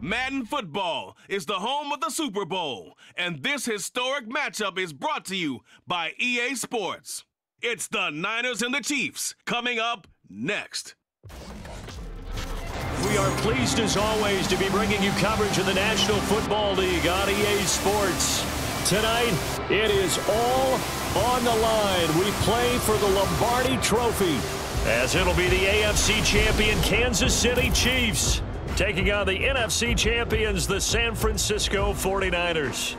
Madden football is the home of the Super Bowl, and this historic matchup is brought to you by EA Sports. It's the Niners and the Chiefs coming up next. We are pleased as always to be bringing you coverage of the National Football League on EA Sports. Tonight, it is all on the line. We play for the Lombardi Trophy, as it'll be the AFC champion Kansas City Chiefs taking on the NFC champions, the San Francisco 49ers.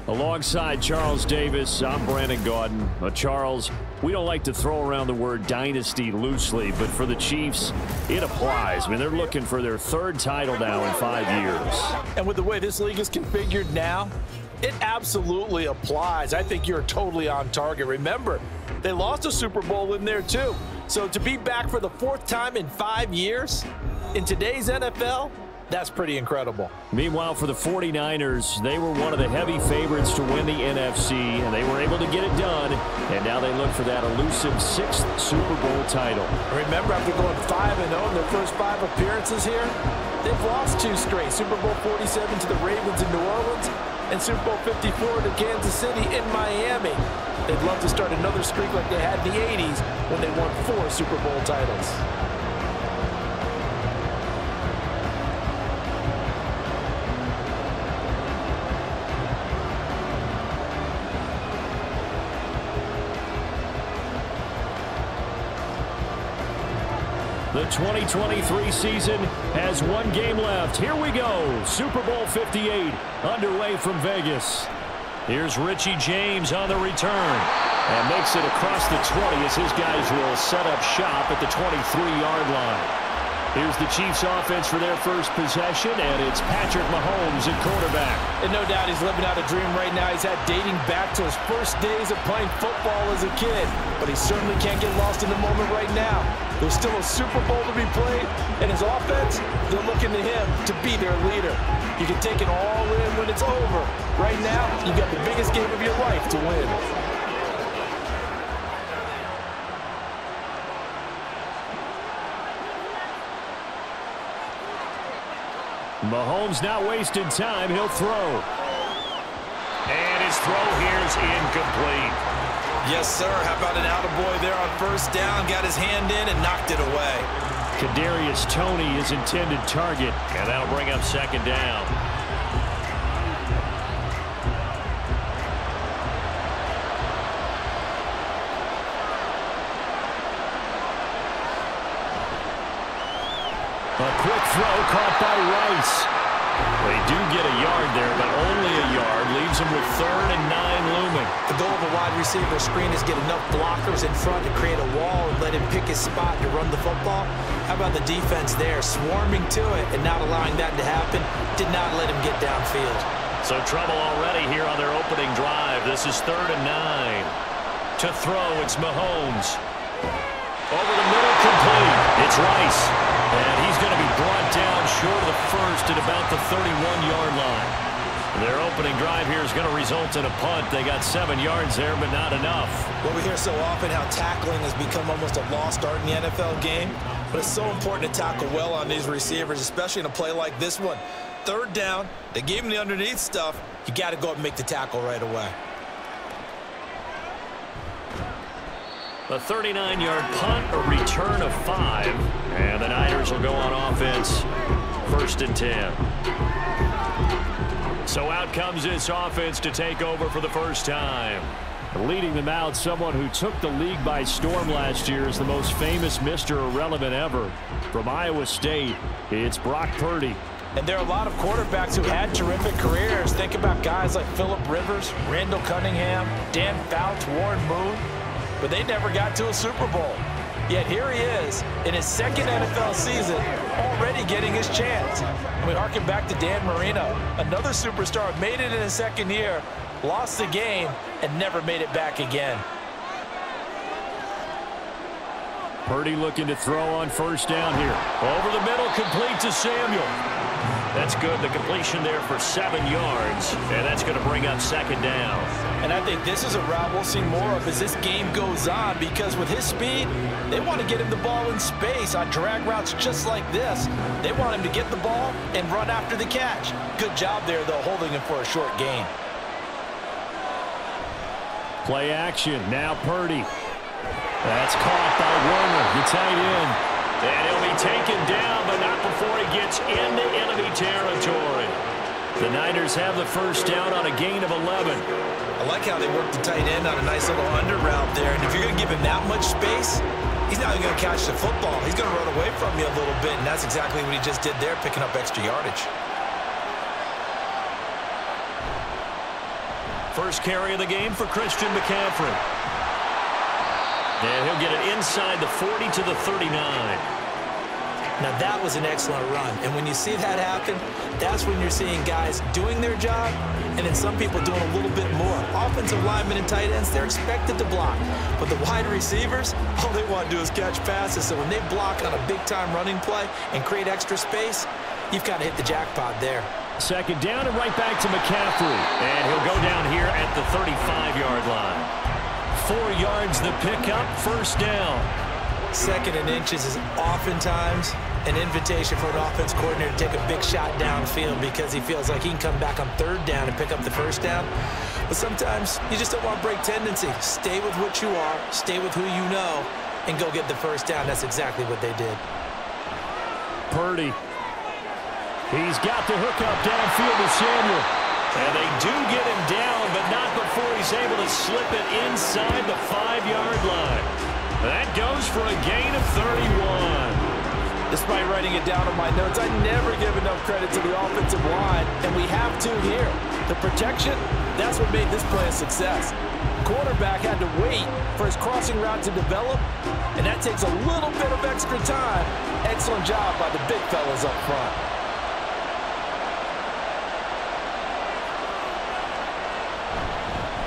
Alongside Charles Davis, I'm Brandon Gaudin. Charles, we don't like to throw around the word dynasty loosely, but for the Chiefs, it applies. I mean, they're looking for their third title now in 5 years. And with the way this league is configured now, it absolutely applies. I think you're totally on target. Remember, they lost a Super Bowl in there too. So to be back for the fourth time in 5 years in today's NFL, that's pretty incredible. Meanwhile, for the 49ers, they were one of the heavy favorites to win the NFC, and they were able to get it done, and now they look for that elusive 6th Super Bowl title. Remember, after going 5-0 in their first 5 appearances here, they've lost 2 straight. Super Bowl 47 to the Ravens in New Orleans, and Super Bowl 54 to Kansas City in Miami. They'd love to start another streak like they had in the 80s when they won 4 Super Bowl titles. The 2023 season has 1 game left. Here we go. Super Bowl 58 underway from Vegas. Here's Richie James on the return and makes it across the 20 as his guys will set up shop at the 23-yard line. Here's the Chiefs offense for their first possession, and it's Patrick Mahomes at quarterback. And no doubt he's living out a dream right now. He's had dating back to his first days of playing football as a kid. But he certainly can't get lost in the moment right now. There's still a Super Bowl to be played, and his offense, they're looking to him to be their leader. You can take it all in when it's over. Right now, you got the biggest game of your life to win. Mahomes not wasting time. He'll throw. And his throw here's incomplete. Yes, sir. How about an attaboy there on first down? Got his hand in and knocked it away. Kadarius Toney, his intended target, and that'll bring up second down. A quick throw caught by Rice. They do get a yard there, but only a yard. Leaves them with 3rd and 9 looming. The goal of a wide receiver screen is get enough blockers in front to create a wall and let him pick his spot to run the football. How about the defense there, swarming to it and not allowing that to happen? Did not let him get downfield. So trouble already here on their opening drive. This is 3rd and 9. To throw, it's Mahomes. Over the middle, complete. It's Rice. And he's going to be brought down short of the first at about the 31-yard line. Their opening drive here is going to result in a punt. They got 7 yards there, but not enough. Well, we hear so often how tackling has become almost a lost art in the NFL game. But it's so important to tackle well on these receivers, especially in a play like this one. 3rd down, they gave him the underneath stuff. You got to go up and make the tackle right away. A 39-yard punt, a return of 5, and the Niners will go on offense, 1st and 10. So out comes this offense to take over for the first time. Leading them out, someone who took the league by storm last year is the most famous Mr. Irrelevant ever. From Iowa State, it's Brock Purdy. And there are a lot of quarterbacks who had terrific careers. Think about guys like Phillip Rivers, Randall Cunningham, Dan Fouts, Warren Moon. But they never got to a Super Bowl. Yet here he is in his 2nd NFL season, already getting his chance. And we harken back to Dan Marino, another superstar, made it in his 2nd year, lost the game, and never made it back again. Purdy looking to throw on first down here. Over the middle, complete to Samuel. That's good. The completion there for 7 yards, and that's going to bring up 2nd down. And I think this is a route we'll see more of as this game goes on, because with his speed, they want to get him the ball in space on drag routes just like this. They want him to get the ball and run after the catch. Good job there, though, holding him for a short gain. Play action. Now Purdy. That's caught by Werner, the tight end. And he'll be taken down, but not before he gets into enemy territory. The Niners have the 1st down on a gain of 11. I like how they worked the tight end on a nice little under route there. And if you're going to give him that much space, he's not even going to catch the football. He's going to run away from you a little bit, and that's exactly what he just did there, picking up extra yardage. First carry of the game for Christian McCaffrey. And he'll get it inside the 40 to the 39. Now that was an excellent run, and when you see that happen, that's when you're seeing guys doing their job and then some people doing a little bit more. Offensive linemen and tight ends, they're expected to block, but the wide receivers, all they want to do is catch passes. So when they block on a big-time running play and create extra space, you've got to hit the jackpot there. 2nd down and right back to McCaffrey, and he'll go down here at the 35-yard line. 4 yards the pickup, 1st down. 2nd and inches is oftentimes an invitation for an offense coordinator to take a big shot downfield because he feels like he can come back on 3rd down and pick up the 1st down. But sometimes you just don't want break tendency. Stay with what you are, stay with who you know, and go get the 1st down. That's exactly what they did. Purdy. He's got the hook up downfield to Samuel. And they do get him down, but not before he's able to slip it inside the 5-yard line. That goes for a gain of 31. Despite writing it down on my notes, I never give enough credit to the offensive line, and we have to here. The protection, that's what made this play a success. Quarterback had to wait for his crossing route to develop, and that takes a little bit of extra time. Excellent job by the big fellas up front.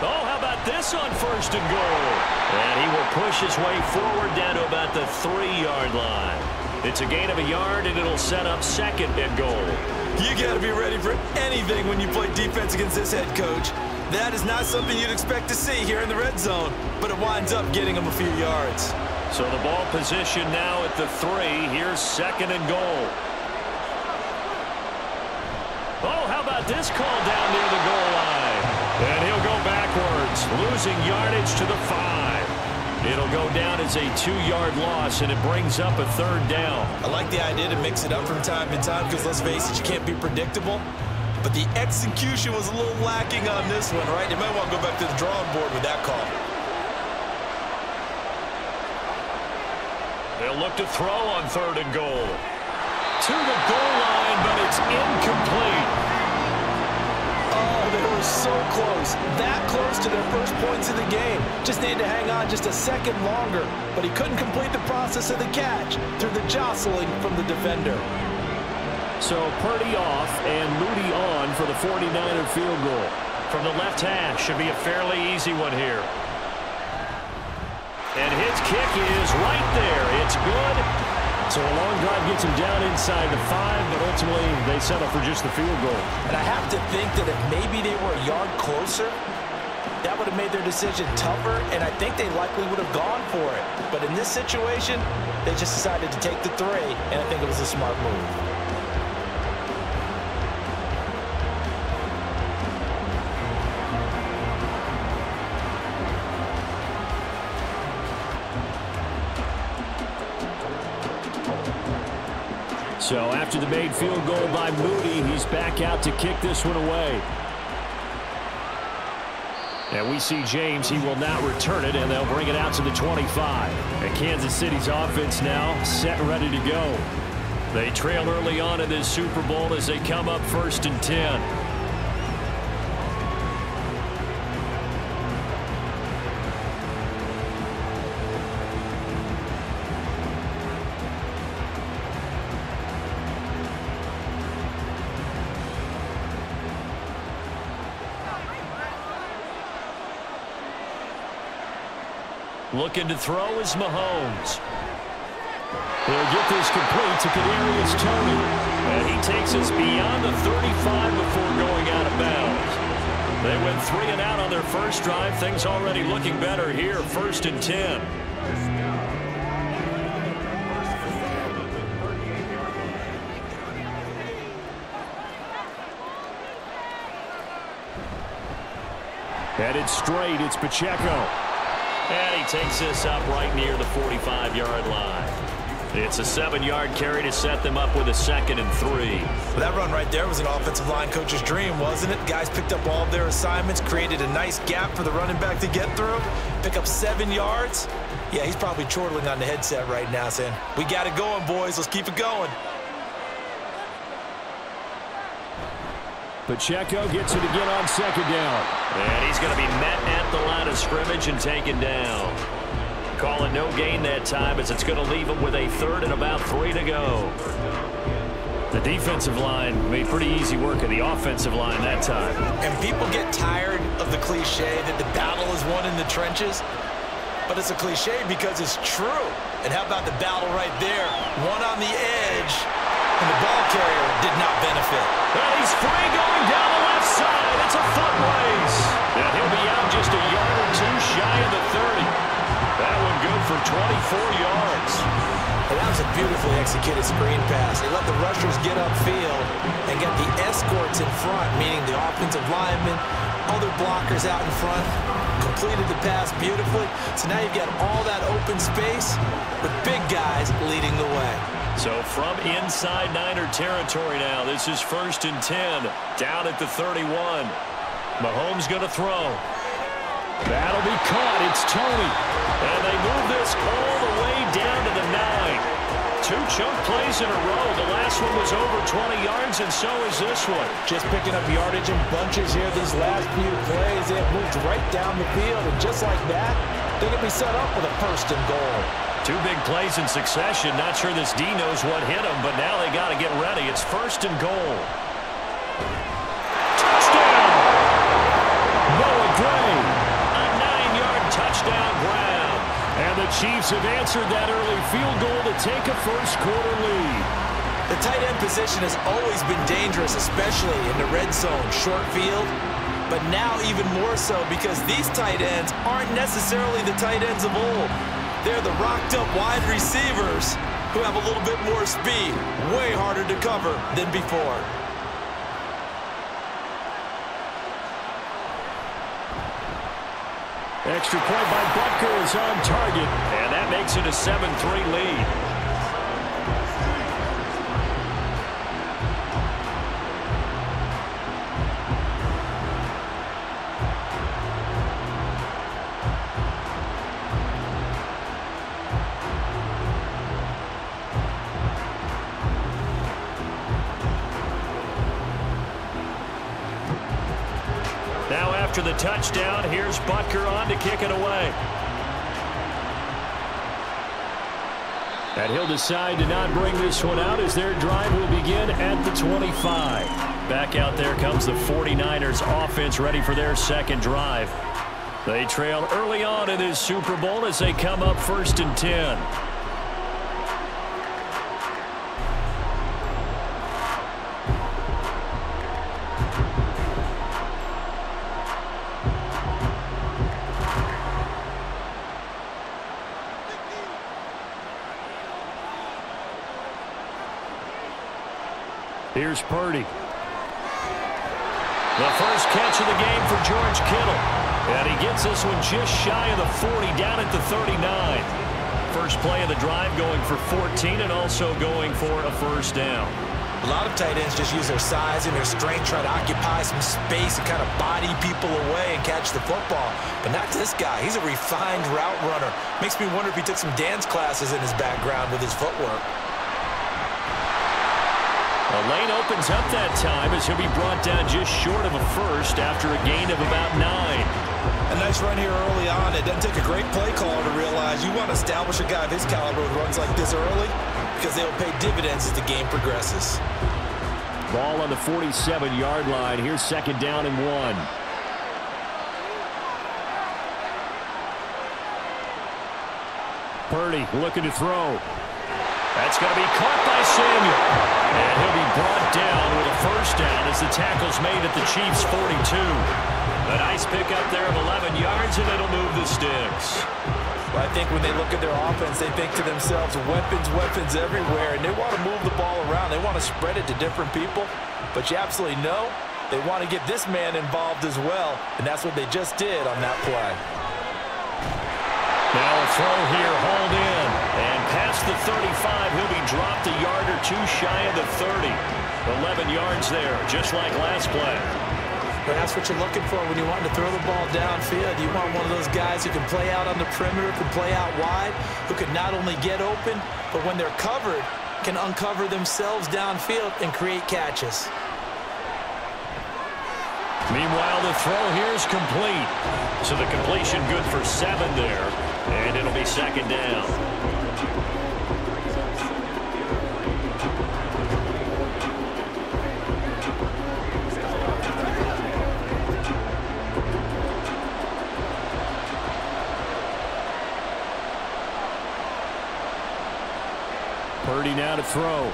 Oh, how about this on 1st and goal? And he will push his way forward down to about the 3-yard line. It's a gain of a yard, and it'll set up 2nd and goal. You got to be ready for anything when you play defense against this head coach. That is not something you'd expect to see here in the red zone, but it winds up getting him a few yards. So the ball position now at the 3. Here's 2nd and goal. Oh, how about this call down near the goal line? And he'll go backwards, losing yardage to the 5. It'll go down as a 2-yard loss, and it brings up a 3rd down. I like the idea to mix it up from time to time because, let's face it, you can't be predictable. But the execution was a little lacking on this one, right? You might want to go back to the drawing board with that call. They'll look to throw on 3rd and goal. To the goal line, but it's incomplete. Oh, they were so close. That close to their first points of the game. Just needed to hang on just a second longer. But he couldn't complete the process of the catch through the jostling from the defender. So Purdy off and Moody on for the 49er field goal. From the left hash, should be a fairly easy one here. And his kick is right there. It's good. So a long drive gets him down inside the 5, but ultimately they settle for just the field goal. And I have to think that if maybe they were a yard closer, that would have made their decision tougher, and I think they likely would have gone for it. But in this situation, they just decided to take the 3, and I think it was a smart move. So after the made field goal by Moody, he's back out to kick this one away. And we see James. He will now return it, and they'll bring it out to the 25. And Kansas City's offense now set and ready to go. They trail early on in this Super Bowl as they come up 1st and 10. Looking to throw is Mahomes. He'll get this complete to Kadarius Toney. And he takes us beyond the 35 before going out of bounds. They went 3 and out on their first drive. Things already looking better here. 1st and 10. Headed straight, it's Pacheco. And he takes this up right near the 45-yard line. It's a 7-yard carry to set them up with a 2nd and 3. Well, that run right there was an offensive line coach's dream, wasn't it? Guys picked up all of their assignments, created a nice gap for the running back to get through, pick up 7 yards. Yeah, he's probably chortling on the headset right now saying, we got it going, boys. Let's keep it going. Pacheco gets it again on 2nd down. And he's going to be met at the line of scrimmage and taken down. Call it no gain that time as it's going to leave him with a 3rd and about 3 to go. The defensive line made pretty easy work of the offensive line that time. And people get tired of the cliche that the battle is won in the trenches. But it's a cliche because it's true. And how about the battle right there? One on the edge, and the ball carrier did not benefit. And he's free going down the left side. It's a foot race. And he'll be out just a yard or 2 shy of the 30. That one good for 24 yards. And that was a beautifully executed screen pass. They let the rushers get upfield and get the escorts in front, meaning the offensive linemen, other blockers out in front, completed the pass beautifully. So now you've got all that open space with big guys leading the way. So from inside Niner territory now, this is 1st and 10, down at the 31. Mahomes going to throw. That'll be caught. It's Tony. And they move this all the way down to the 9. 2 chunk plays in a row. The last one was over 20 yards, and so is this one. Just picking up yardage in bunches here these last few plays. They have moved right down the field, and just like that, they're going to be set up with a 1st and goal. 2 big plays in succession. Not sure this D knows what hit him, but now they got to get ready. It's 1st and goal. Touchdown! Noah Gray. A 9-yard touchdown grab. And the Chiefs have answered that early field goal to take a first-quarter lead. The tight end position has always been dangerous, especially in the red zone, short field. But now even more so because these tight ends aren't necessarily the tight ends of old. They're the rocked-up wide receivers who have a little bit more speed, way harder to cover than before. Extra point by Butker is on target, and that makes it a 7-3 lead. Now after the touchdown, here's Butker on to kick it away. And he'll decide to not bring this one out as their drive will begin at the 25. Back out there comes the 49ers offense ready for their 2nd drive. They trail early on in this Super Bowl as they come up 1st and 10. Here's Purdy. The first catch of the game for George Kittle. And he gets this one just shy of the 40, down at the 39. First play of the drive going for 14 and also going for a 1st down. A lot of tight ends just use their size and their strength, try to occupy some space and kind of body people away and catch the football. But not this guy. He's a refined route runner. Makes me wonder if he took some dance classes in his background with his footwork. The lane opens up that time as he'll be brought down just short of a 1st after a gain of about 9. A nice run here early on. It doesn't take a great play caller to realize you want to establish a guy of his caliber with runs like this early because they'll pay dividends as the game progresses. Ball on the 47-yard line. Here's 2nd down and 1. Purdy looking to throw. That's going to be caught by Samuel. And he'll be brought down with a first down as the tackle's made at the Chiefs' 42. A nice pickup there of 11 yards, and it'll move the sticks. Well, I think when they look at their offense, they think to themselves, weapons, weapons everywhere, and they want to move the ball around. They want to spread it to different people, but you absolutely know they want to get this man involved as well, and that's what they just did on that play. Now a throw here, hauled in, and past the 35, he'll be dropped a yard or two shy of the 30. 11 yards there, just like last play. But that's what you're looking for when you want to throw the ball downfield. You want one of those guys who can play out on the perimeter, can play out wide, who can not only get open, but when they're covered, can uncover themselves downfield and create catches. Meanwhile, the throw here is complete. So the completion good for 7 there, and it'll be second down. Purdy now to throw.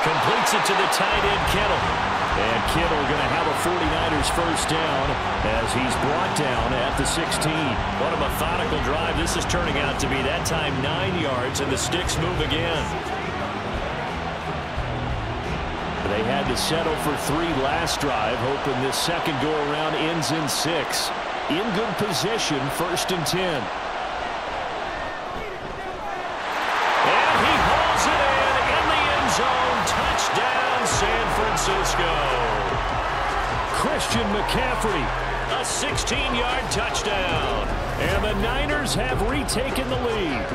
Completes it to the tight end, Kittle. And Kittle going to have a 49ers first down as he's brought down at the 16. What a methodical drive this is turning out to be. That time 9 yards, and the sticks move again. They had to settle for 3 last drive, hoping this second go-around ends in 6. In good position, 1st and 10. Touchdown, San Francisco. Christian McCaffrey, a 16-yard touchdown. And the Niners have retaken the lead.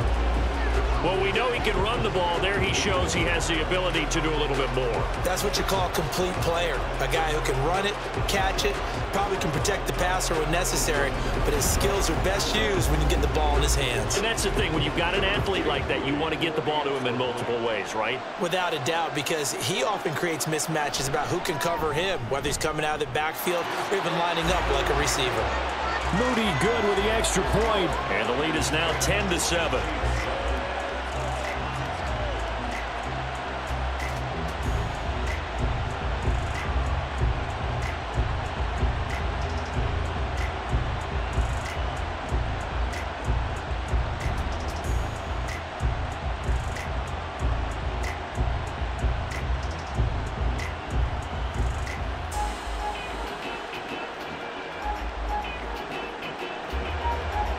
Well, we know he can run the ball. There he shows he has the ability to do a little bit more. That's what you call a complete player. A guy who can run it, catch it, probably can protect the passer when necessary, but his skills are best used when you get the ball in his hands. And that's the thing. When you've got an athlete like that, you want to get the ball to him in multiple ways, right? Without a doubt, because he often creates mismatches about who can cover him, whether he's coming out of the backfield or even lining up like a receiver. Moody good with the extra point, and the lead is now 10-7.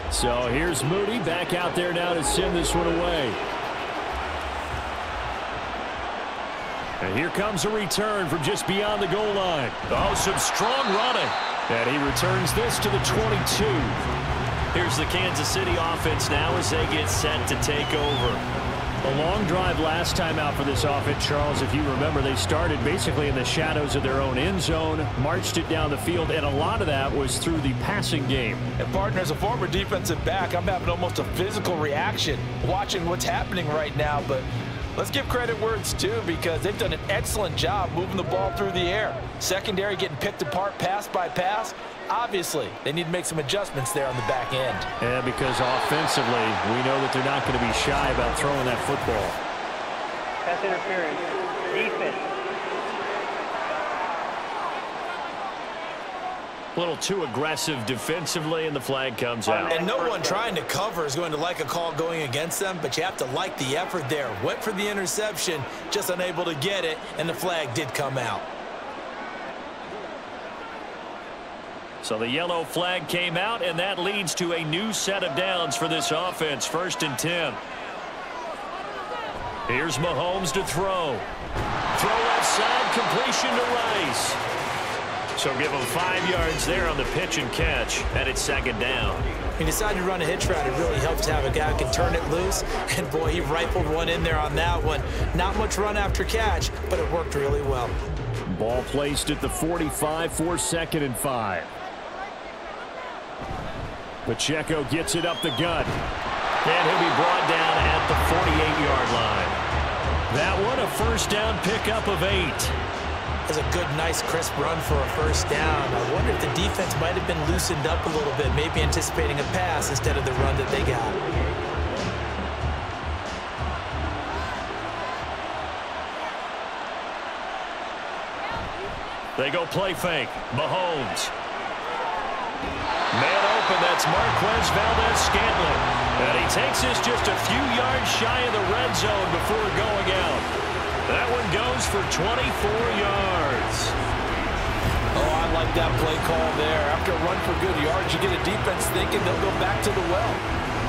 So here's Moody back out there now to send this one away. And here comes a return from just beyond the goal line. Oh, some strong running. And he returns this to the 22. Here's the Kansas City offense now as they get set to take over. A long drive last time out for this offense, Charles. If you remember, they started basically in the shadows of their own end zone, marched it down the field, and a lot of that was through the passing game. And, partner, as a former defensive back, I'm having almost a physical reaction watching what's happening right now. But let's give credit where it's due, because they've done an excellent job moving the ball through the air. Secondary getting picked apart pass by pass. Obviously, they need to make some adjustments there on the back end. Yeah, because offensively, we know that they're not going to be shy about throwing that football. Pass interference. Defense. A little too aggressive defensively, and the flag comes out. And no one trying to cover is going to like a call going against them, but you have to like the effort there. Went for the interception, just unable to get it, and the flag did come out. So the yellow flag came out, and that leads to a new set of downs for this offense. 1st and 10. Here's Mahomes to throw. Throw left side, completion to Rice. So give him 5 yards there on the pitch and catch, and it's 2nd down. He decided to run a hitch route. It really helps to have a guy who can turn it loose, and boy, he rifled one in there on that one. Not much run after catch, but it worked really well. Ball placed at the 45 for 2nd and 5. Pacheco gets it up the gut. And he'll be brought down at the 48-yard line. That one, a first down pickup of 8. That's a good, nice, crisp run for a first down. I wonder if the defense might have been loosened up a little bit, maybe anticipating a pass instead of the run that they got. They go play fake. Mahomes. Man open, that's Marquez Valdez-Scantling. And he takes this just a few yards shy of the red zone before going out. That one goes for 24 yards. Oh, I like that play call there. After a run for good yards, you get a defense thinking they'll go back to the well.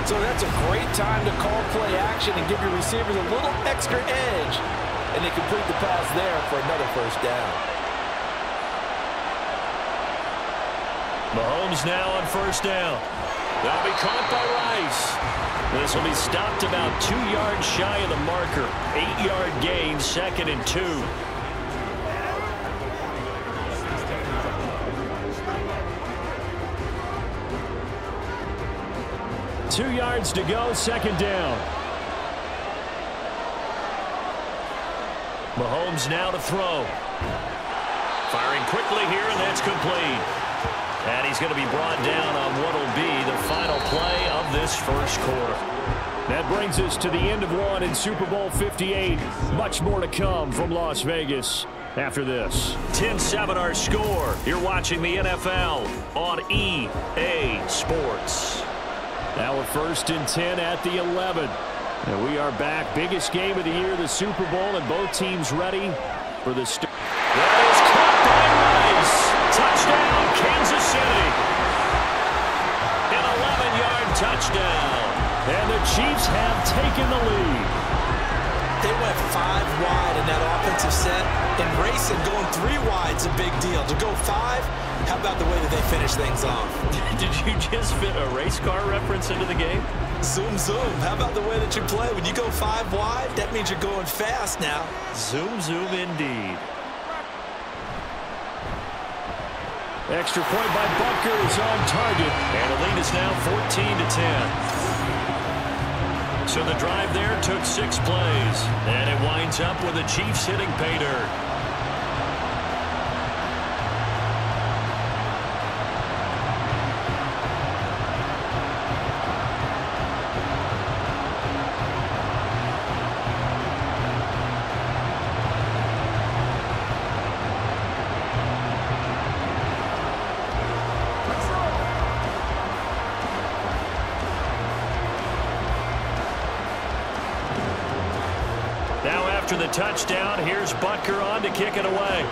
So that's a great time to call play action and give your receivers a little extra edge. And they complete the pass there for another first down. Mahomes now on first down. They'll be caught by Rice. This will be stopped about 2 yards shy of the marker. 8-yard gain, 2nd and 2. 2 yards to go, 2nd down. Mahomes now to throw. Firing quickly here, and that's complete. And he's going to be brought down on what will be the final play of this first quarter. That brings us to the end of one in Super Bowl 58. Much more to come from Las Vegas after this. 10-7 our score. You're watching the NFL on EA Sports. Now we're 1st and 10 at the 11. And we are back. Biggest game of the year, the Super Bowl, and both teams ready for the start. That is caught by Rice. Touchdown, Kansas City. An 11-yard touchdown. And the Chiefs have taken the lead. They went 5 wide in that offensive set. And racing, going 3 wide's a big deal. To go 5, how about the way that they finish things off? Did you just fit a race car reference into the game? Zoom, zoom. How about the way that you play? When you go 5 wide, that means you're going fast now. Zoom, zoom indeed. Extra point by Butker is on target. And the lead is now 14-10. So the drive there took 6 plays. And it winds up with the Chiefs hitting pay dirt. After the touchdown, here's Butker on to kick it away.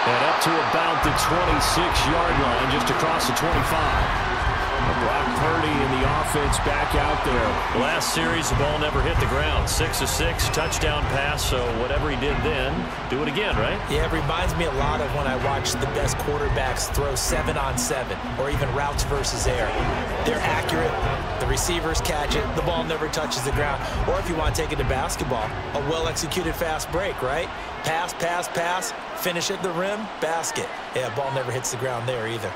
And up to about the 26-yard line, just across the 25. Brock Purdy and the offense back out there. Last series, the ball never hit the ground. 6 of 6, touchdown pass, so whatever he did then, do it again, right? Yeah, it reminds me a lot of when I watch the best quarterbacks throw 7-on-7 or even routes versus air. They're accurate. The receivers catch it. The ball never touches the ground. Or if you want to take it to basketball, a well-executed fast break, right? Pass, pass, pass, finish at the rim, basket. Yeah, ball never hits the ground there either.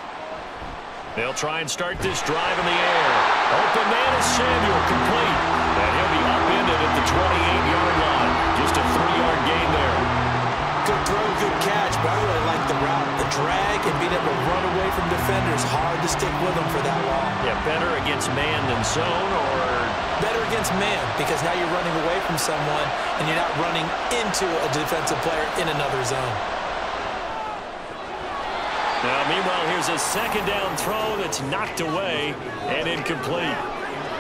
They'll try and start this drive in the air. Open man is Samuel, complete. And he'll be upended at the 28-yard line. Just a 3-yard gain there. Good throw, good catch, but I really like the route. The drag and being able to run away from defenders. Hard to stick with them for that long. Yeah, better against man than zone, or? Better against man, because now you're running away from someone and you're not running into a defensive player in another zone. Now, meanwhile, here's a 2nd down throw that's knocked away and incomplete.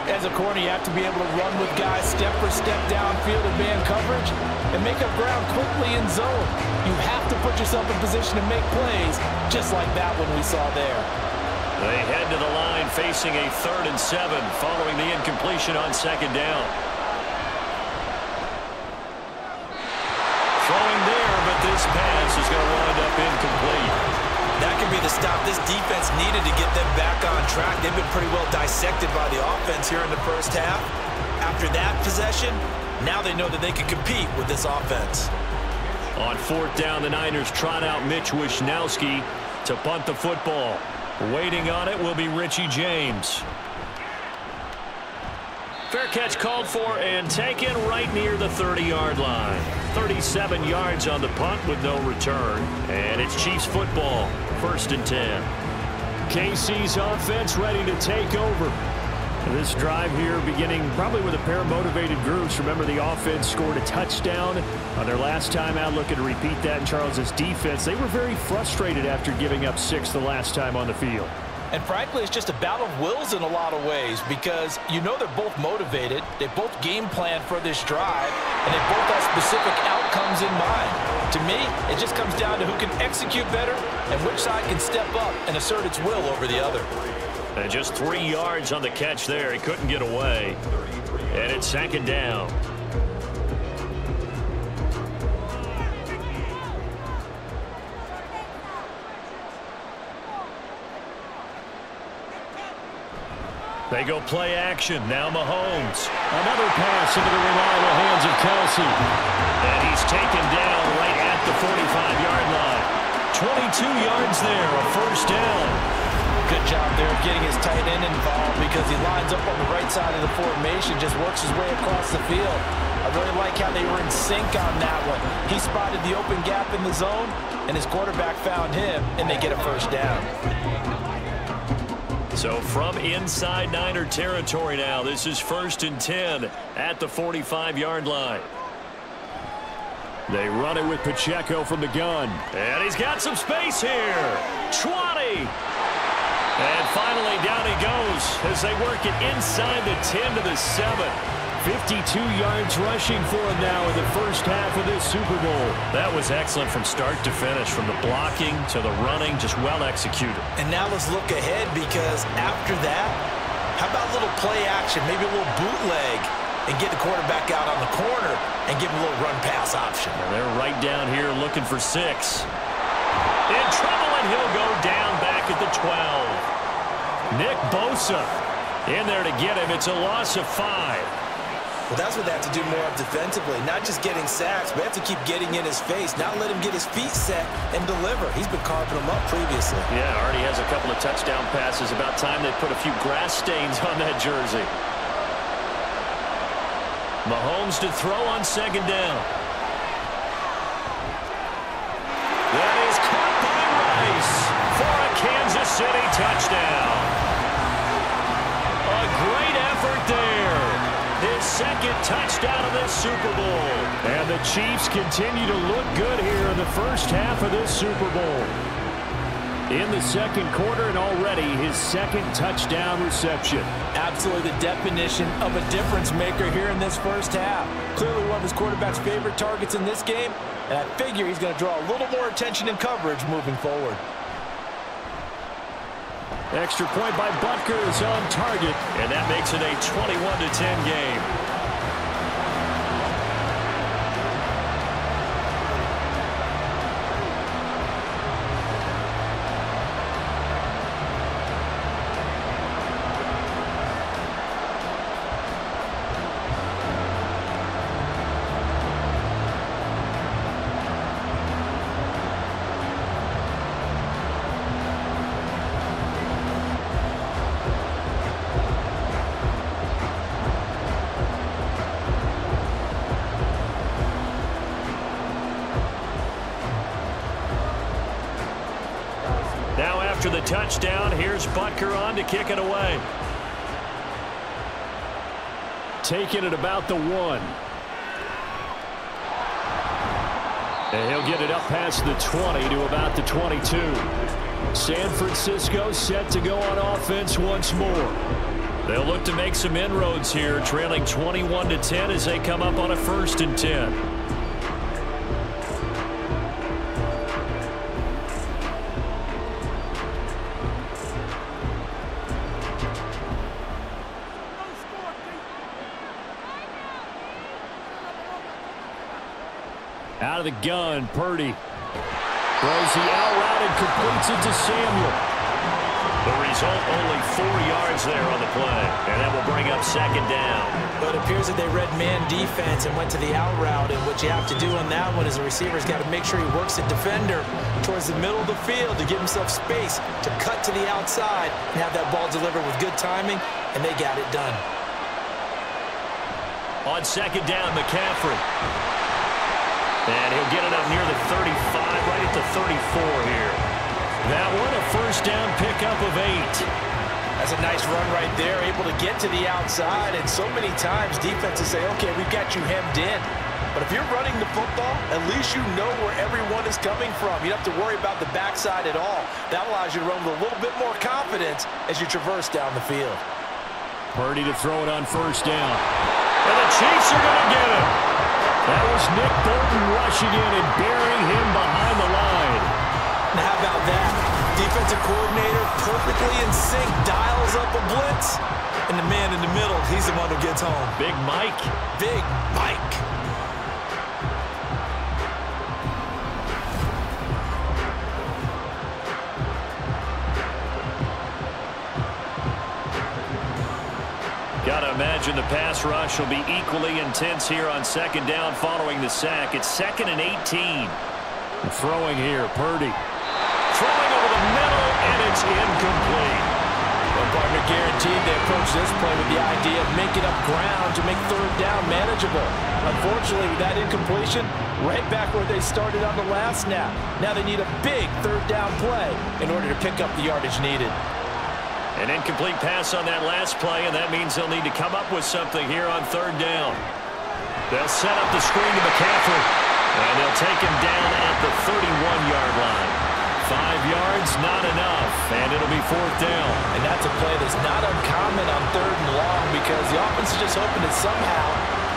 As a corner, you have to be able to run with guys step for step downfield in man coverage and make up ground quickly in zone. You have to put yourself in position to make plays, just like that one we saw there. They head to the line facing a 3rd and 7 following the incompletion on 2nd down. Throwing there, but this pass is going to wind up incomplete. That could be the stop this defense needed to get them back on track. They've been pretty well dissected by the offense here in the first half. After that possession, now they know that they can compete with this offense. On 4th down, the Niners trot out Mitch Wishnowsky to punt the football. Waiting on it will be Richie James. Fair catch called for and taken right near the 30-yard line. 37 yards on the punt with no return. And it's Chiefs football, 1st and 10. KC's offense ready to take over. This drive here beginning probably with a pair of motivated groups. Remember, the offense scored a touchdown on their last time out. Looking to repeat that in Charles's defense. They were very frustrated after giving up 6 the last time on the field. And frankly, it's just a battle of wills in a lot of ways because you know they're both motivated. They both game plan for this drive, and they both have specific outcomes in mind. To me, it just comes down to who can execute better and which side can step up and assert its will over the other. And just 3 yards on the catch there. He couldn't get away. And it's 2nd down. They go play action. Now Mahomes. Another pass into the reliable hands of Kelsey. And he's taken down right at the 45-yard line. 22 yards there, a 1st down. Good job there of getting his tight end involved because he lines up on the right side of the formation, just works his way across the field. I really like how they were in sync on that one. He spotted the open gap in the zone, and his quarterback found him, and they get a 1st down. So from inside Niner territory now, this is 1st and 10 at the 45-yard line. They run it with Pacheco from the gun. And he's got some space here. 20. And finally down he goes as they work it inside the 10 to the 7. 52 yards rushing for him now in the first half of this Super Bowl. That was excellent from start to finish, from the blocking to the running, just well executed. And now let's look ahead because after that, how about a little play action, maybe a little bootleg, and get the quarterback out on the corner and give him a little run-pass option. And they're right down here looking for 6. In trouble, and he'll go down back at the 12. Nick Bosa in there to get him. It's a loss of 5. Well, that's what they have to do more of defensively, not just getting sacks, but have to keep getting in his face, not let him get his feet set and deliver. He's been carving them up previously. Yeah, already has a couple of touchdown passes. About time they put a few grass stains on that jersey. Mahomes to throw on 2nd down. That is caught by Rice for a Kansas City touchdown. A great effort there. His 2nd touchdown of this Super Bowl. And the Chiefs continue to look good here in the first half of this Super Bowl. In the 2nd quarter, and already his 2nd touchdown reception. Absolutely the definition of a difference maker here in this first half. Clearly one of his quarterback's favorite targets in this game, and I figure he's going to draw a little more attention and coverage moving forward. Extra point by Butker is on target, and that makes it a 21-10 game. Now after the touchdown, here's Butker on to kick it away. Taking it about the 1. And he'll get it up past the 20 to about the 22. San Francisco set to go on offense once more. They'll look to make some inroads here, trailing 21-10 as they come up on a 1st and 10. Out of the gun, Purdy throws the out route and completes it to Samuel. The result, only 4 yards there on the play, and that will bring up 2nd down. But it appears that they read man defense and went to the out route, and what you have to do on that one is the receiver's got to make sure he works the defender towards the middle of the field to give himself space to cut to the outside and have that ball delivered with good timing, and they got it done. On 2nd down, McCaffrey. And he'll get it up near the 35, right at the 34 here. That one, a 1st down pickup of 8. That's a nice run right there, able to get to the outside, and so many times defenses say, okay, we've got you hemmed in. But if you're running the football, at least you know where everyone is coming from. You don't have to worry about the backside at all. That allows you to run with a little bit more confidence as you traverse down the field. Purdy to throw it on first down. And the Chiefs are going to get him. That was Nick Bolton rushing in and burying him behind the line. Now how about that? Defensive coordinator perfectly in sync, dials up a blitz. And the man in the middle, he's the one who gets home. Big Mike. Big Mike. Got to imagine the pass rush will be equally intense here on second down following the sack. It's 2nd and 18. Throwing here, Purdy. Throwing over the middle, and it's incomplete. Well, partner, guaranteed they approach this play with the idea of making up ground to make third down manageable. Unfortunately, with that incompletion, right back where they started on the last snap. Now they need a big third down play in order to pick up the yardage needed. An incomplete pass on that last play, and that means they'll need to come up with something here on third down. They'll set up the screen to McCaffrey, and they'll take him down at the 31-yard line. 5 yards, not enough, and it'll be fourth down. And that's a play that's not uncommon on third and long because the offense is just hoping that somehow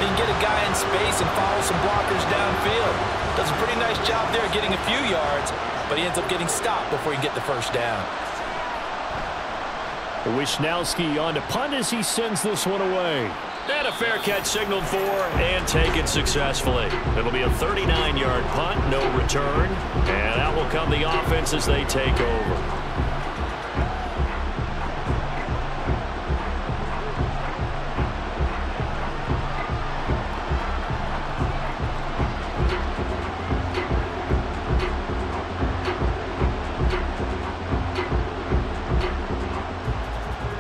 they can get a guy in space and follow some blockers downfield. Does a pretty nice job there getting a few yards, but he ends up getting stopped before he can get the first down. Wishnowski on to punt as he sends this one away. And a fair catch signaled for and taken successfully. It'll be a 39-yard punt, no return. And out will come the offense as they take over.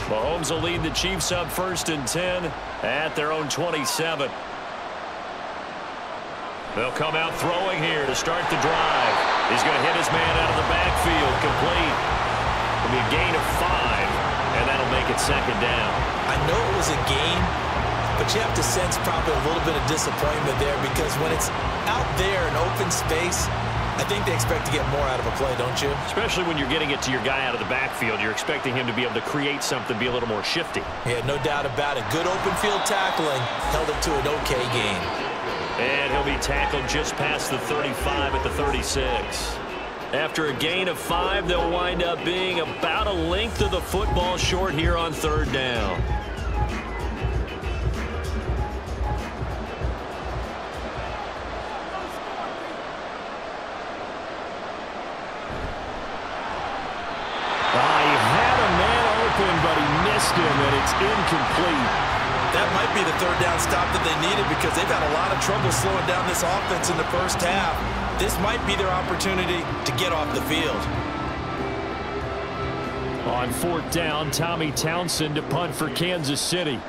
Mahomes will lead the Chiefs up 1st and 10 at their own 27. They'll come out throwing here to start the drive. He's going to hit his man out of the backfield, complete. It'll be a gain of 5, and that'll make it 2nd down. I know it was a gain, but you have to sense probably a little bit of disappointment there because when it's out there in open space, I think they expect to get more out of a play, don't you? Especially when you're getting it to your guy out of the backfield. You're expecting him to be able to create something, be a little more shifty. Yeah, no doubt about it. Good open field tackling held it to an okay gain. And he'll be tackled just past the 35 at the 36. After a gain of 5, they'll wind up being about a length of the football short here on 3rd down. But he missed him, and it's incomplete. That might be the 3rd down stop that they needed because they've had a lot of trouble slowing down this offense in the first half. This might be their opportunity to get off the field. On 4th down, Tommy Townsend to punt for Kansas City.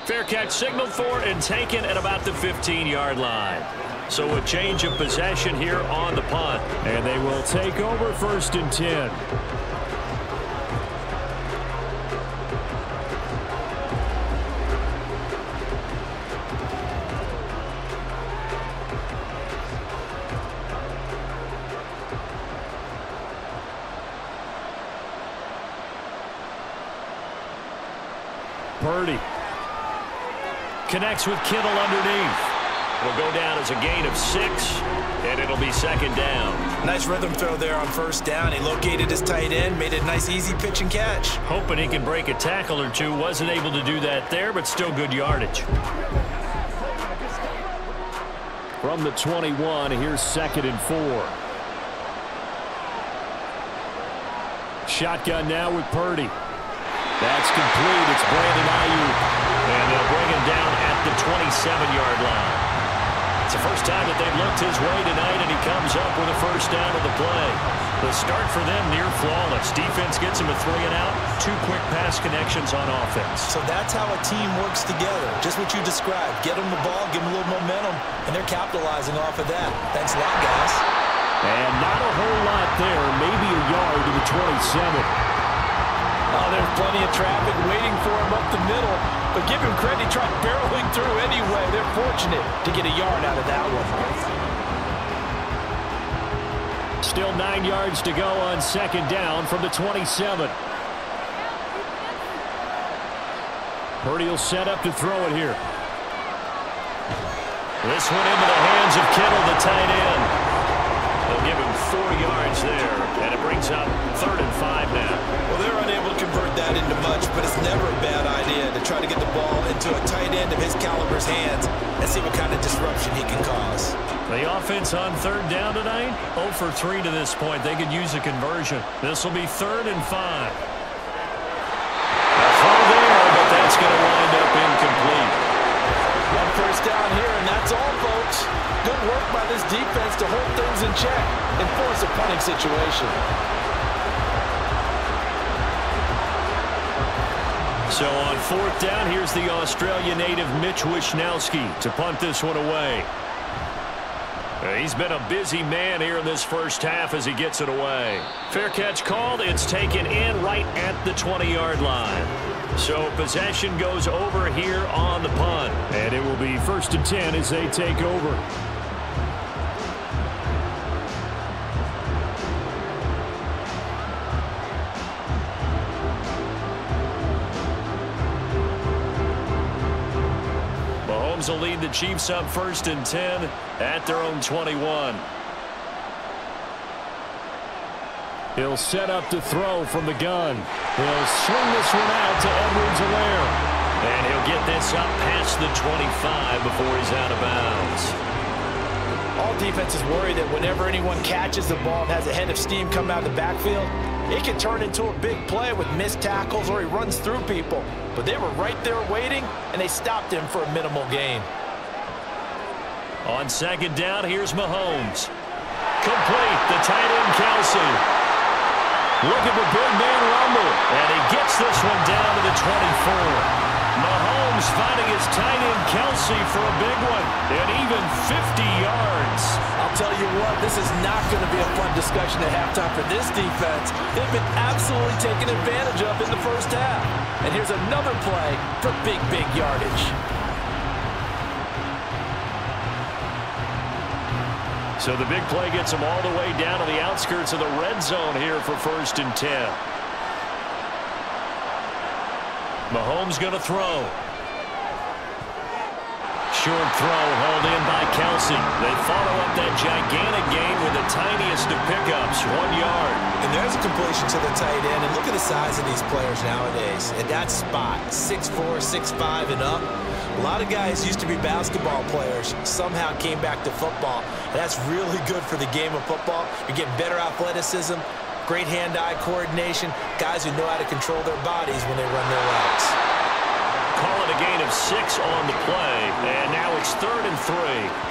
Fair catch signaled for and taken at about the 15-yard line. So a change of possession here on the punt. And they will take over 1st and 10. Purdy connects with Kittle underneath. It'll go down as a gain of 6, and it'll be 2nd down. Nice rhythm throw there on 1st down. He located his tight end, made a nice easy pitch and catch. Hoping he can break a tackle or two. Wasn't able to do that there, but still good yardage. From the 21, here's 2nd and 4. Shotgun now with Purdy. That's complete. It's Brandon Ayuk. And they'll bring him down at the 27-yard line. It's the first time that they've looked his way tonight, and he comes up with a 1st down of the play. The start for them near flawless. Defense gets him a 3 and out. 2 quick pass connections on offense. So that's how a team works together. Just what you described. Get them the ball, give them a little momentum, and they're capitalizing off of that. Thanks a lot, guys. And not a whole lot there, maybe a yard to the 27. Oh, there's plenty of traffic waiting for him up the middle. But give him credit, he tried barreling through anyway. They're fortunate to get a yard out of that one. Still 9 yards to go on second down from the 27. Purdy will set up to throw it here. This one into the hands of Kittle, the tight end. They'll give him 4 yards there, and it brings up 3rd and 5 now. Well, they're unable to convert that into much, but it's never a bad idea to try to get the ball into a tight end of his caliber's hands and see what kind of disruption he can cause. The offense on 3rd down tonight, 0 for 3 to this point. They could use a conversion. This will be 3rd and 5. A throw there, but that's going to wind up incomplete. One first down here, and that's all, folks. Good work by this defense to hold things in check and force a punting situation. So on 4th down, here's the Australia native Mitch Wishnowski to punt this one away. He's been a busy man here in this first half as he gets it away. Fair catch called. It's taken in right at the 20-yard line. So possession goes over here on the punt. And it will be 1st and 10 as they take over. Mahomes will lead the Chiefs up 1st and 10 at their own 21. He'll set up to throw from the gun. He'll swing this one out to Edwards-Helaire. And he'll get this up past the 25 before he's out of bounds. All defenses worry that whenever anyone catches the ball and has a head of steam coming out of the backfield, it can turn into a big play with missed tackles or he runs through people. But they were right there waiting, and they stopped him for a minimal gain. On 2nd down, here's Mahomes. Complete, the tight end Kelsey. Look at the big man rumble, and he gets this one down to the 24. Mahomes finding his tight end Kelsey for a big one, and even 50 yards. I'll tell you what, this is not going to be a fun discussion at halftime for this defense. They've been absolutely taken advantage of in the first half. And here's another play for big yardage. So the big play gets him all the way down to the outskirts of the red zone here for 1st and 10. Mahomes going to throw. Short throw hauled in by Kelsey. They follow up that gigantic gain with the tiniest of pickups, 1 yard. And there's a completion to the tight end. And look at the size of these players nowadays. At that spot, 6'4", 6'5", and up. A lot of guys used to be basketball players, somehow came back to football. And that's really good for the game of football. You're getting better athleticism, great hand-eye coordination, guys who know how to control their bodies when they run their routes. Call it a gain of 6 on the play, and now it's 3rd and 3.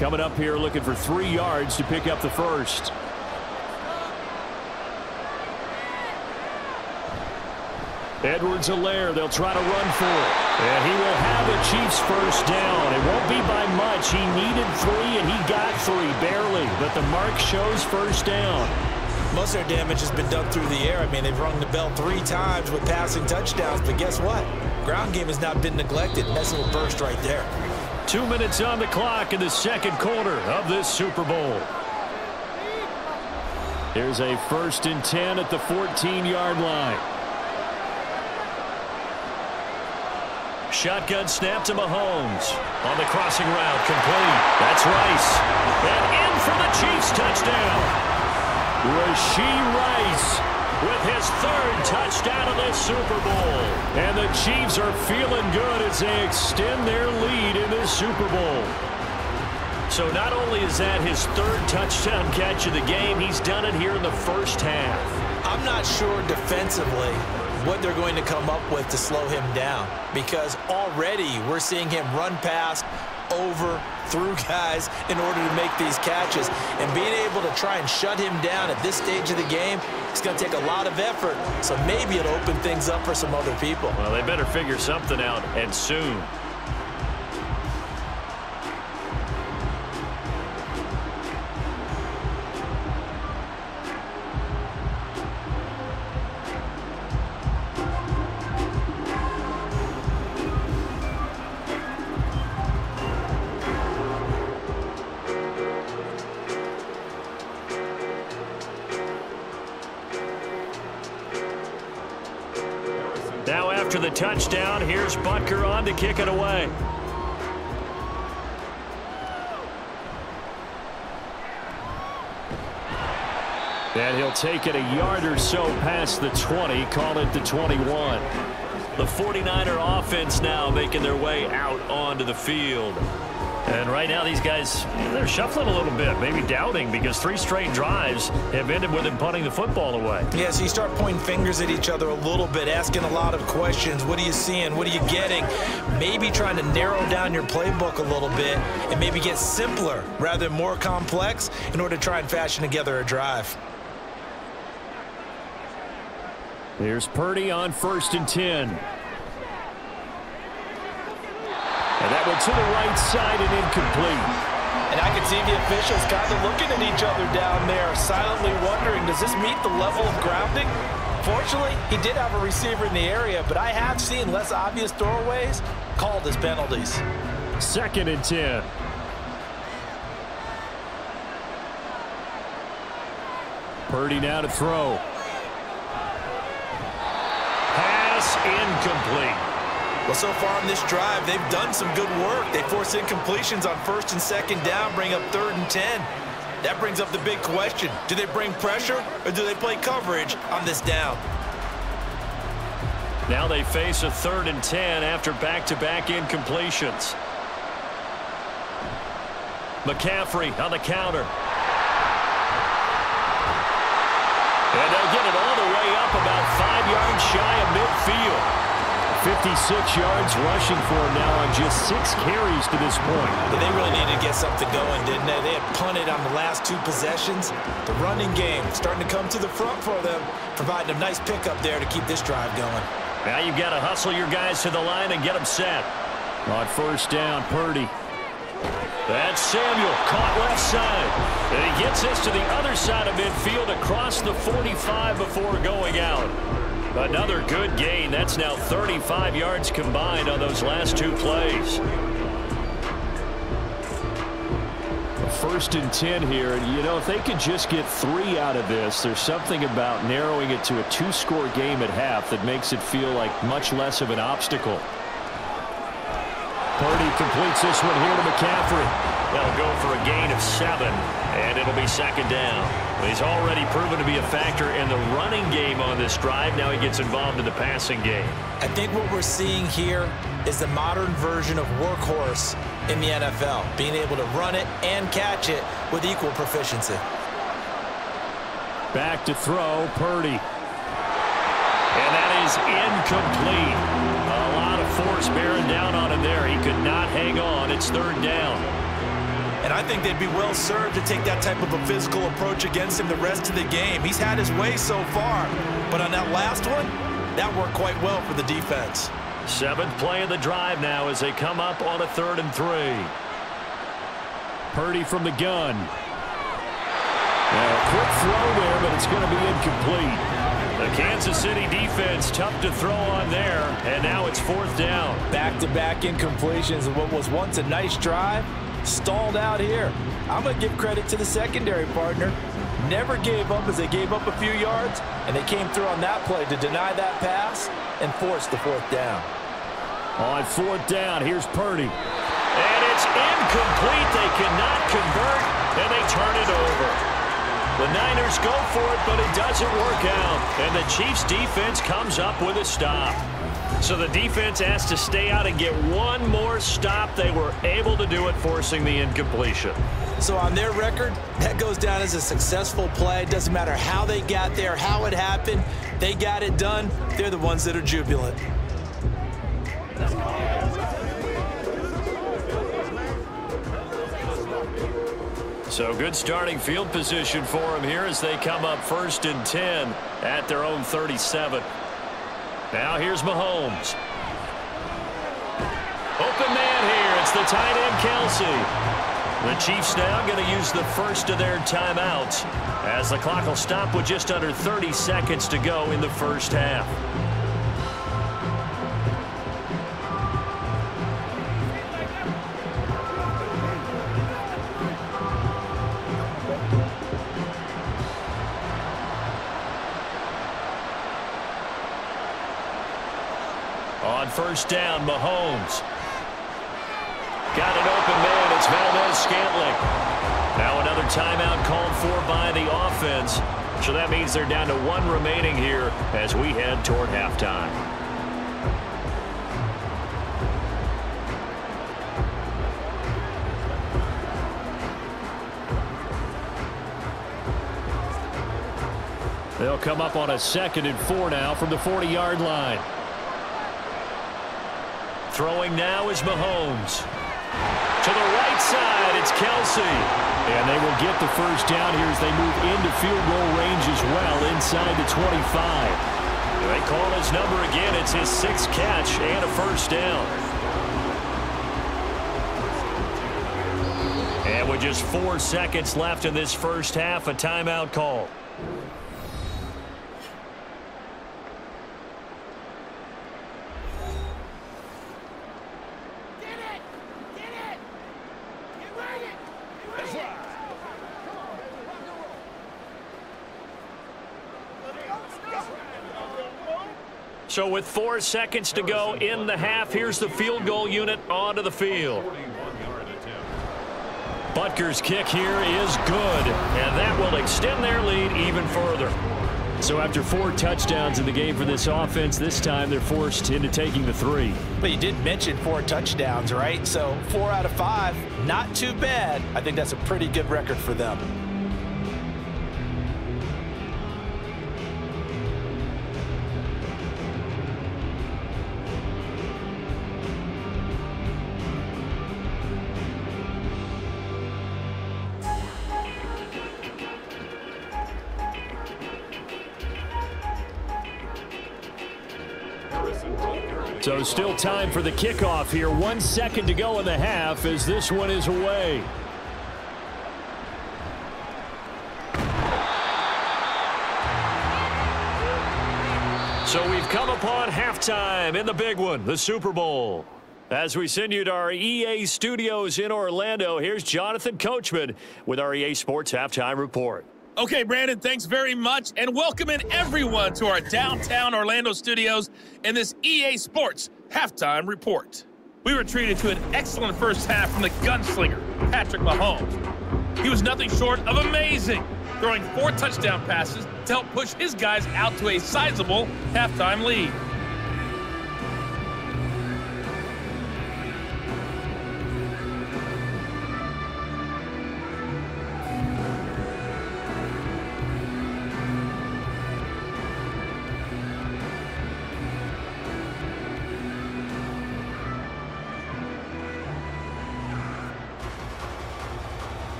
Coming up here looking for 3 yards to pick up the first. Edwards-Helaire, they'll try to run for it. And he will have the Chiefs first down. It won't be by much. He needed 3, and he got 3, barely. But the mark shows first down. Most of their damage has been done through the air. I mean, they've rung the bell 3 times with passing touchdowns. But guess what? Ground game has not been neglected. That's a little burst right there. 2 minutes on the clock in the 2nd quarter of this Super Bowl. Here's a 1st and 10 at the 14-yard line. Shotgun snap to Mahomes. On the crossing route, complete. That's Rice. And in for the Chiefs touchdown. Rashee Rice with his 3rd touchdown of the Super Bowl. And the Chiefs are feeling good as they extend their lead in this Super Bowl. So not only is that his 3rd touchdown catch of the game, he's done it here in the first half. I'm not sure defensively what they're going to come up with to slow him down, because already we're seeing him run past over, through guys in order to make these catches. And being able to try and shut him down at this stage of the game, it's going to take a lot of effort. So maybe it'll open things up for some other people. Well, they better figure something out, and soon. Now after the touchdown, here's Butker on to kick it away. And he'll take it a yard or so past the 20, call it the 21. The 49er offense now making their way out onto the field. And right now these guys, they're shuffling a little bit, maybe doubting, because 3 straight drives have ended with them punting the football away. Yeah, so you start pointing fingers at each other a little bit, asking a lot of questions. What are you seeing? What are you getting? Maybe trying to narrow down your playbook a little bit and maybe get simpler rather than more complex in order to try and fashion together a drive. Here's Purdy on 1st and 10. And that went to the right side and incomplete. And I can see the officials kind of looking at each other down there, silently wondering, does this meet the level of grounding? Fortunately, he did have a receiver in the area, but I have seen less obvious throwaways called as penalties. 2nd and 10. Purdy now to throw. Pass incomplete. Well, so far on this drive, they've done some good work. They force incompletions on 1st and 2nd down, bring up 3rd and 10. That brings up the big question. Do they bring pressure or do they play coverage on this down? Now they face a 3rd and 10 after back-to-back incompletions. McCaffrey on the counter. And they'll get it all the way up about 5 yards shy of midfield. 56 yards rushing for him now on just 6 carries to this point. But they really needed to get something going, didn't they? They had punted on the last 2 possessions. The running game starting to come to the front for them, providing a nice pickup there to keep this drive going. Now you've got to hustle your guys to the line and get them set. On 1st down, Purdy. That's Samuel, caught left side. And he gets this to the other side of midfield across the 45 before going out. Another good gain. That's now 35 yards combined on those last 2 plays. 1st and 10 here. And, you know, if they could just get 3 out of this, there's something about narrowing it to a 2-score game at half that makes it feel like much less of an obstacle. Purdy completes this one here to McCaffrey. They'll go for a gain of 7, and it'll be 2nd down. He's already proven to be a factor in the running game on this drive. Now he gets involved in the passing game. I think what we're seeing here is the modern version of workhorse in the NFL, being able to run it and catch it with equal proficiency. Back to throw, Purdy. And that is incomplete. A lot of force bearing down on him there. He could not hang on. It's 3rd down. And I think they'd be well served to take that type of a physical approach against him the rest of the game. He's had his way so far, but on that last one, that worked quite well for the defense. 7th play of the drive now as they come up on a 3rd and 3. Purdy from the gun. A quick throw there, but it's going to be incomplete. The Kansas City defense tough to throw on there, and now it's 4th down. Back-to-back incompletions of what was once a nice drive, stalled out here. I'm going to give credit to the secondary partner. Never gave up as they gave up a few yards, and they came through on that play to deny that pass and force the 4th down. On 4th down, here's Purdy. And it's incomplete. They cannot convert, and they turn it over. The Niners go for it, but it doesn't work out. And the Chiefs' defense comes up with a stop. So the defense has to stay out and get one more stop. They were able to do it, forcing the incompletion. So on their record, that goes down as a successful play. It doesn't matter how they got there, how it happened. They got it done. They're the ones that are jubilant. So good starting field position for them here as they come up 1st and 10 at their own 37. Now here's Mahomes. Open man here. It's the tight end, Kelsey. The Chiefs now going to use the first of their timeouts as the clock will stop with just under 30 seconds to go in the first half. On first down, Mahomes. Got an open man. It's Valdez-Scantling. Now another timeout called for by the offense. So that means they're down to 1 remaining here as we head toward halftime. They'll come up on a 2nd and 4 now from the 40-yard line. Throwing now is Mahomes. To the right side, it's Kelsey. And they will get the first down here as they move into field goal range as well inside the 25. They call his number again. It's his 6th catch and a first down. And with just 4 seconds left in this first half, a timeout call. So with 4 seconds to go in the half, here's the field goal unit onto the field. Butker's kick here is good, and that will extend their lead even further. So after 4 touchdowns in the game for this offense, this time they're forced into taking the 3. But you did mention 4 touchdowns, right? So 4 out of 5, not too bad. I think that's a pretty good record for them. So still time for the kickoff here. 1 second to go in the half as this one is away. So we've come upon halftime in the big one, the Super Bowl. As we send you to our EA studios in Orlando, here's Jonathan Coachman with our EA Sports Halftime Report. Okay, Brandon, thanks very much, and welcome in everyone to our downtown Orlando studios in this EA Sports Halftime Report. We were treated to an excellent first half from the gunslinger, Patrick Mahomes. He was nothing short of amazing, throwing 4 touchdown passes to help push his guys out to a sizable halftime lead.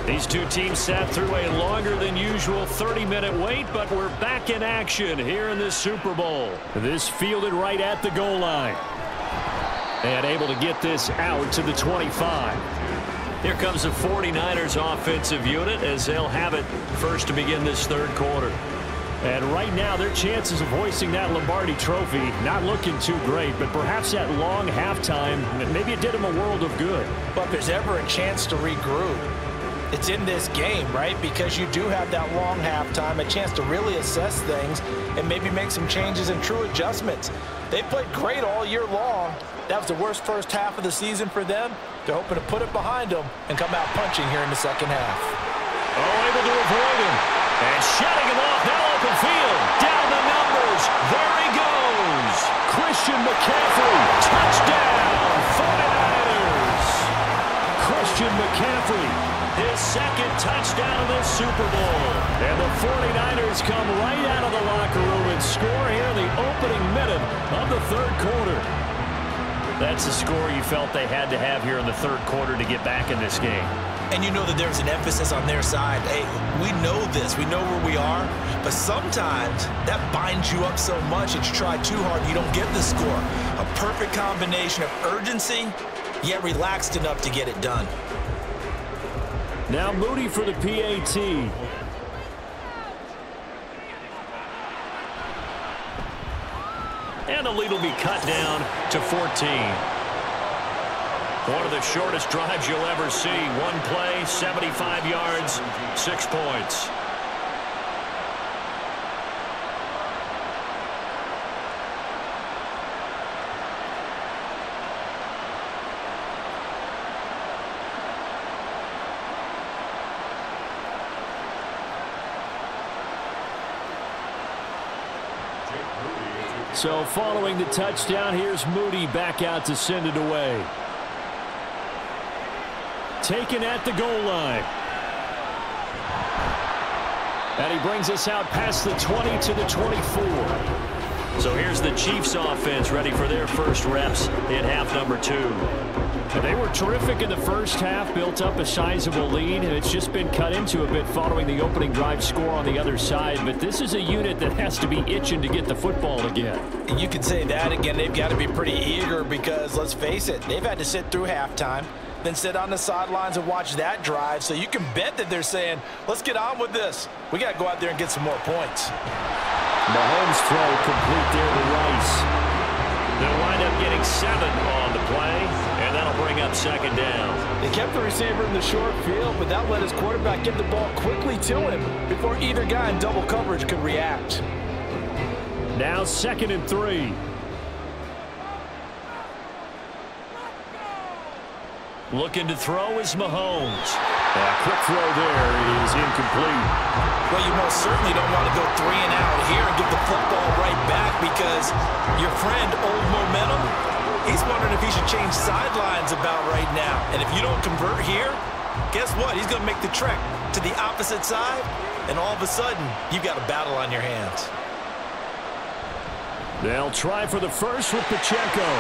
These two teams sat through a longer than usual 30-minute wait, but we're back in action here in this Super Bowl. This fielded right at the goal line. And able to get this out to the 25. Here comes the 49ers offensive unit as they'll have it first to begin this third quarter. And right now, their chances of hoisting that Lombardi trophy not looking too great, but perhaps that long halftime, maybe it did them a world of good. But if there's ever a chance to regroup, it's in this game, right? Because you do have that long halftime, a chance to really assess things and maybe make some changes and true adjustments. They played great all year long. That was the worst first half of the season for them. They're hoping to put it behind them and come out punching here in the second half. Oh, able to avoid him. And shutting him off, now open field. Down the numbers. There he goes. Christian McCaffrey. Touchdown, 49ers. Christian McCaffrey his second touchdown of this Super Bowl. And the 49ers come right out of the locker room and score here in the opening minute of the third quarter. That's the score you felt they had to have here in the third quarter to get back in this game. And you know that there's an emphasis on their side. Hey, we know this. We know where we are. But sometimes that binds you up so much that you try too hard and you don't get the score. A perfect combination of urgency, yet relaxed enough to get it done. Now Moody for the PAT. And the lead will be cut down to 14. One of the shortest drives you'll ever see. One play, 75 yards, 6 points. So following the touchdown, here's Moody back out to send it away. Taken at the goal line. And he brings us out past the 20 to the 24. So here's the Chiefs offense ready for their first reps in half number 2. They were terrific in the first half, built up a sizable lead, and it's just been cut into a bit following the opening drive score on the other side. But this is a unit that has to be itching to get the football again. And you can say that again. They've got to be pretty eager because, let's face it, they've had to sit through halftime, then sit on the sidelines and watch that drive. So you can bet that they're saying, let's get on with this. We got to go out there and get some more points. Mahomes throw complete there to Rice. They'll wind up getting 7 on the play, and that'll bring up second down. They kept the receiver in the short field, but that let his quarterback get the ball quickly to him before either guy in double coverage could react. Now 2nd and 3. Looking to throw is Mahomes. A quick throw there is incomplete. Well, you most certainly don't want to go 3 and out here and give the football right back because your friend, Old Momentum, he's wondering if he should change sidelines about right now. And if you don't convert here, guess what? He's going to make the trek to the opposite side, and all of a sudden, you've got a battle on your hands. They'll try for the first with Pacheco.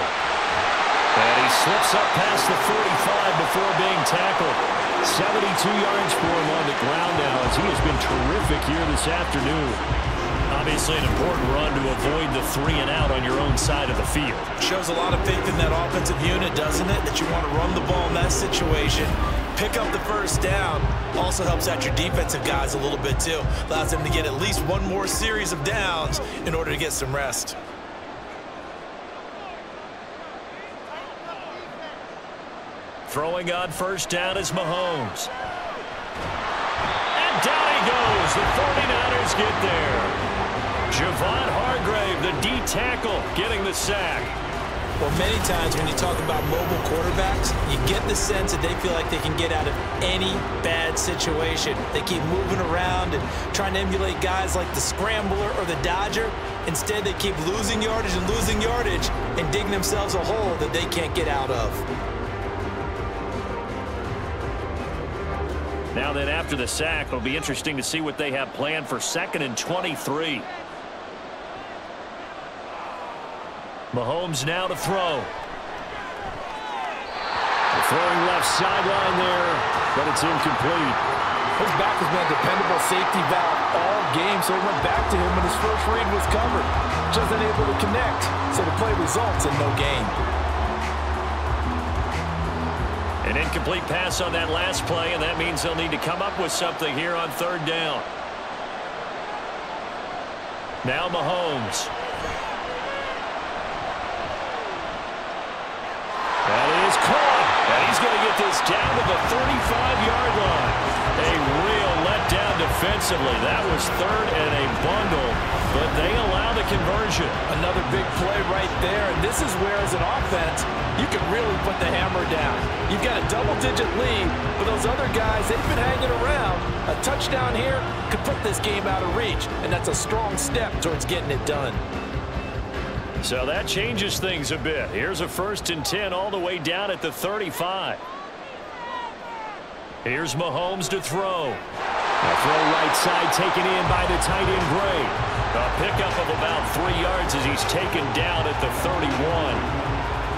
And he slips up past the 45 before being tackled. 72 yards for him on the ground now as he has been terrific here this afternoon. Obviously an important run to avoid the 3 and out on your own side of the field. Shows a lot of faith in that offensive unit, doesn't it? That you want to run the ball in that situation. Pick up the first down. Also helps out your defensive guys a little bit too. Allows them to get at least one more series of downs in order to get some rest. Throwing on first down is Mahomes. And down he goes. The 49ers get there. Javon Hargrave, the D tackle, getting the sack. Well, many times when you talk about mobile quarterbacks, you get the sense that they feel like they can get out of any bad situation. They keep moving around and trying to emulate guys like the Scrambler or the Dodger. Instead, they keep losing yardage and digging themselves a hole that they can't get out of. Now then, after the sack, it'll be interesting to see what they have planned for 2nd and 23. Mahomes now to throw. The throwing left sideline there, but it's incomplete. His back has been a dependable safety valve all game, so he went back to him when his first read was covered. Just unable to connect, so the play results in no gain. An incomplete pass on that last play, and that means they'll need to come up with something here on 3rd down. Now Mahomes. That is caught, and he's going to get this down to the 35-yard line. A real letdown defensively. That was 3rd and a bundle, but they allow the conversion. Another big play right there, and this is where, as an offense, you can really put the hammer down. You've got a double-digit lead, but those other guys, they've been hanging around. A touchdown here could put this game out of reach, and that's a strong step towards getting it done. So that changes things a bit. Here's a 1st and 10 all the way down at the 35. Here's Mahomes to throw. A throw right side taken in by the tight end Gray. A pickup of about 3 yards as he's taken down at the 31.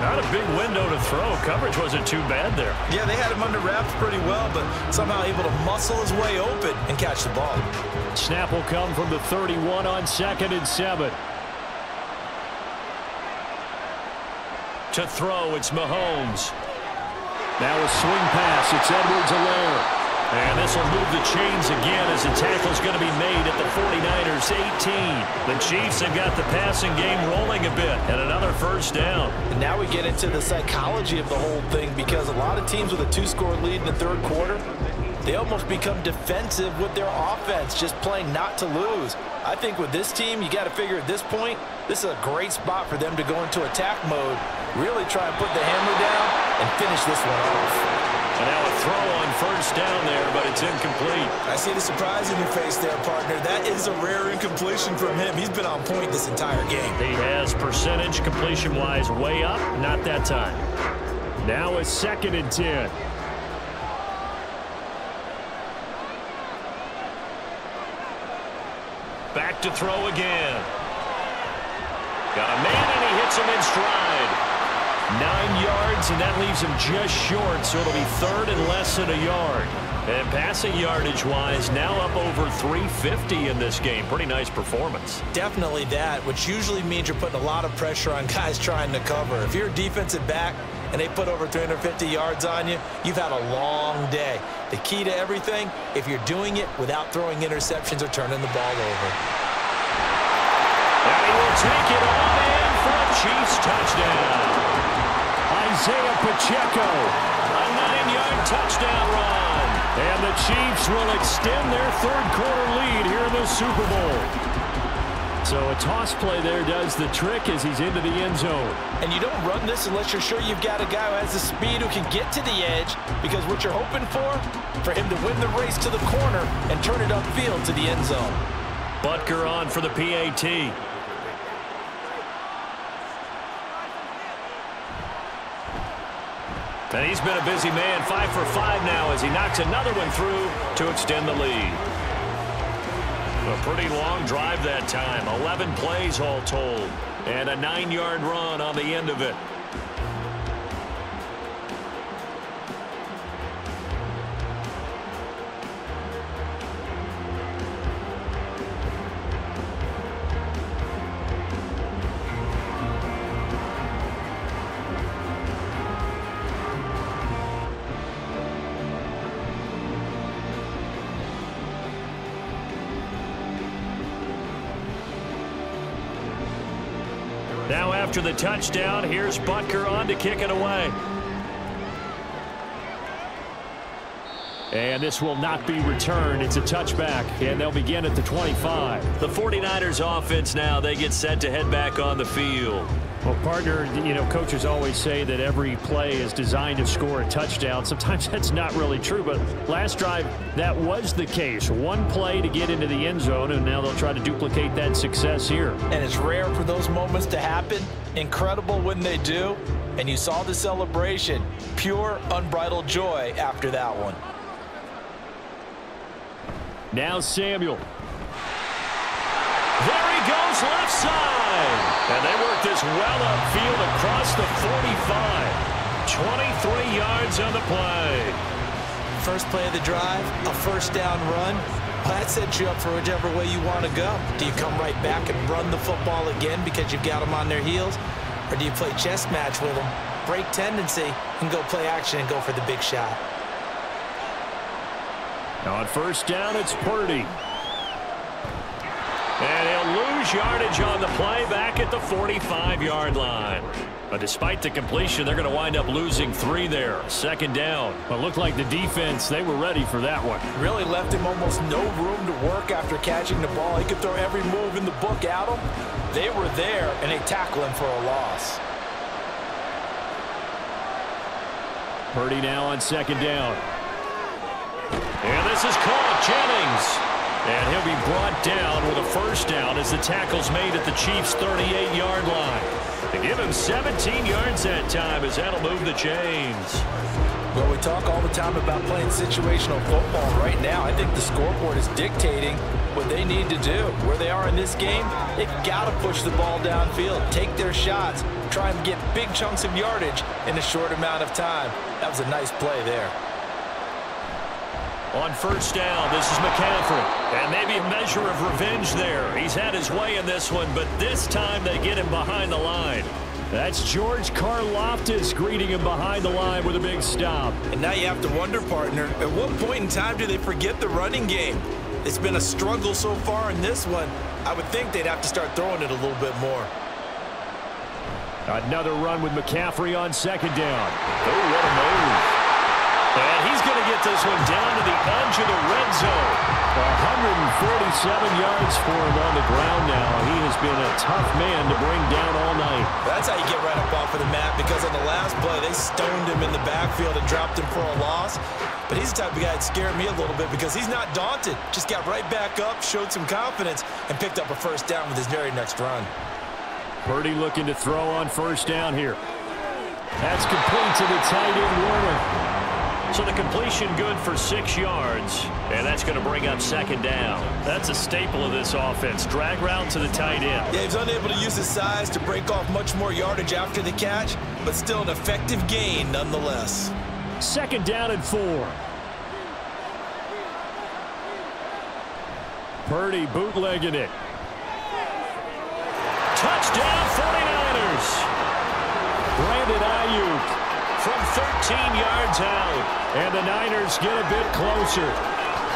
Not a big window to throw. Coverage wasn't too bad there. Yeah, they had him under wraps pretty well, but somehow able to muscle his way open and catch the ball. Snap will come from the 31 on 2nd and 7. To throw, it's Mahomes. Now a swing pass. It's Edwards-Helaire. And this will move the chains again as the tackle's going to be made at the 49ers 18. The Chiefs have got the passing game rolling a bit, and another first down. And now we get into the psychology of the whole thing, because a lot of teams with a 2-score lead in the third quarter, they almost become defensive with their offense, just playing not to lose. I think with this team, you got to figure at this point, this is a great spot for them to go into attack mode, really try and put the hammer down and finish this one off. And now a throw on first down there, but it's incomplete. I see the surprise in your face there, partner. That is a rare incompletion from him. He's been on point this entire game. He has percentage completion-wise way up, not that time. Now a 2nd and 10. Back to throw again. Got a man, and he hits him in stride. 9 yards, and that leaves him just short, so it'll be 3rd and less than a yard. And passing yardage-wise, now up over 350 in this game. Pretty nice performance. Definitely that, which usually means you're putting a lot of pressure on guys trying to cover. If you're a defensive back and they put over 350 yards on you, you've had a long day. The key to everything, if you're doing it without throwing interceptions or turning the ball over. And he will take it on in for a Chiefs touchdown. Isaiah Pacheco, a 9-yard touchdown run. And the Chiefs will extend their third-quarter lead here in the Super Bowl. So a toss play there does the trick as he's into the end zone. And you don't run this unless you're sure you've got a guy who has the speed who can get to the edge, because what you're hoping for him to win the race to the corner and turn it upfield to the end zone. Butker on for the PAT. And he's been a busy man, 5 for 5 now as he knocks another one through to extend the lead. A pretty long drive that time, 11 plays all told, and a 9-yard run on the end of it. Now after the touchdown, here's Butker on to kick it away. And this will not be returned. It's a touchback, and they'll begin at the 25. The 49ers offense now, they get set to head back on the field. Well, partner, you know, coaches always say that every play is designed to score a touchdown. Sometimes that's not really true, but last drive, that was the case. One play to get into the end zone, and now they'll try to duplicate that success here. And it's rare for those moments to happen. Incredible when they do. And you saw the celebration. Pure, unbridled joy after that one. Now Samuel. There he goes, left side. And they work this well upfield across the 45. 23 yards on the play. First play of the drive, a first down run. Well, that sets you up for whichever way you want to go. Do you come right back and run the football again because you've got them on their heels? Or do you play chess match with them, break tendency, and go play action and go for the big shot? On first down, it's Purdy. And he'll lose yardage on the play back at the 45-yard line. But despite the completion, they're going to wind up losing 3 there. Second down. But it looked like the defense, they were ready for that one. Really left him almost no room to work after catching the ball. He could throw every move in the book at him. They were there, and they tackle him for a loss. Purdy now on second down. And this is caught. Jennings. And he'll be brought down with a first down as the tackle's made at the Chiefs' 38-yard line. They give him 17 yards that time as that'll move the chains. Well, we talk all the time about playing situational football. Right now, I think the scoreboard is dictating what they need to do. Where they are in this game, they've got to push the ball downfield, take their shots, try and get big chunks of yardage in a short amount of time. That was a nice play there. On first down, this is McCaffrey. And maybe a measure of revenge there. He's had his way in this one, but this time they get him behind the line. That's George Karlaftis greeting him behind the line with a big stop. And now you have to wonder, partner, at what point in time do they forget the running game? It's been a struggle so far in this one. I would think they'd have to start throwing it a little bit more. Another run with McCaffrey on second down. Oh, what a move. And he's going to get this one down to the edge of the red zone. 147 yards for him on the ground now. He has been a tough man to bring down all night. That's how you get right up off of the mat, because on the last play, they stoned him in the backfield and dropped him for a loss. But he's the type of guy that scared me a little bit because he's not daunted. Just got right back up, showed some confidence, and picked up a first down with his very next run. Purdy looking to throw on first down here. That's complete to the tight end, Warner. So the completion good for 6 yards, and that's going to bring up second down. That's a staple of this offense. Drag route to the tight end. Yeah, he's unable to use his size to break off much more yardage after the catch, but still an effective gain nonetheless. Second down and 4. Purdy bootlegging it. Touchdown 49ers. Brandon Ayuk from 13 yards out. And the Niners get a bit closer.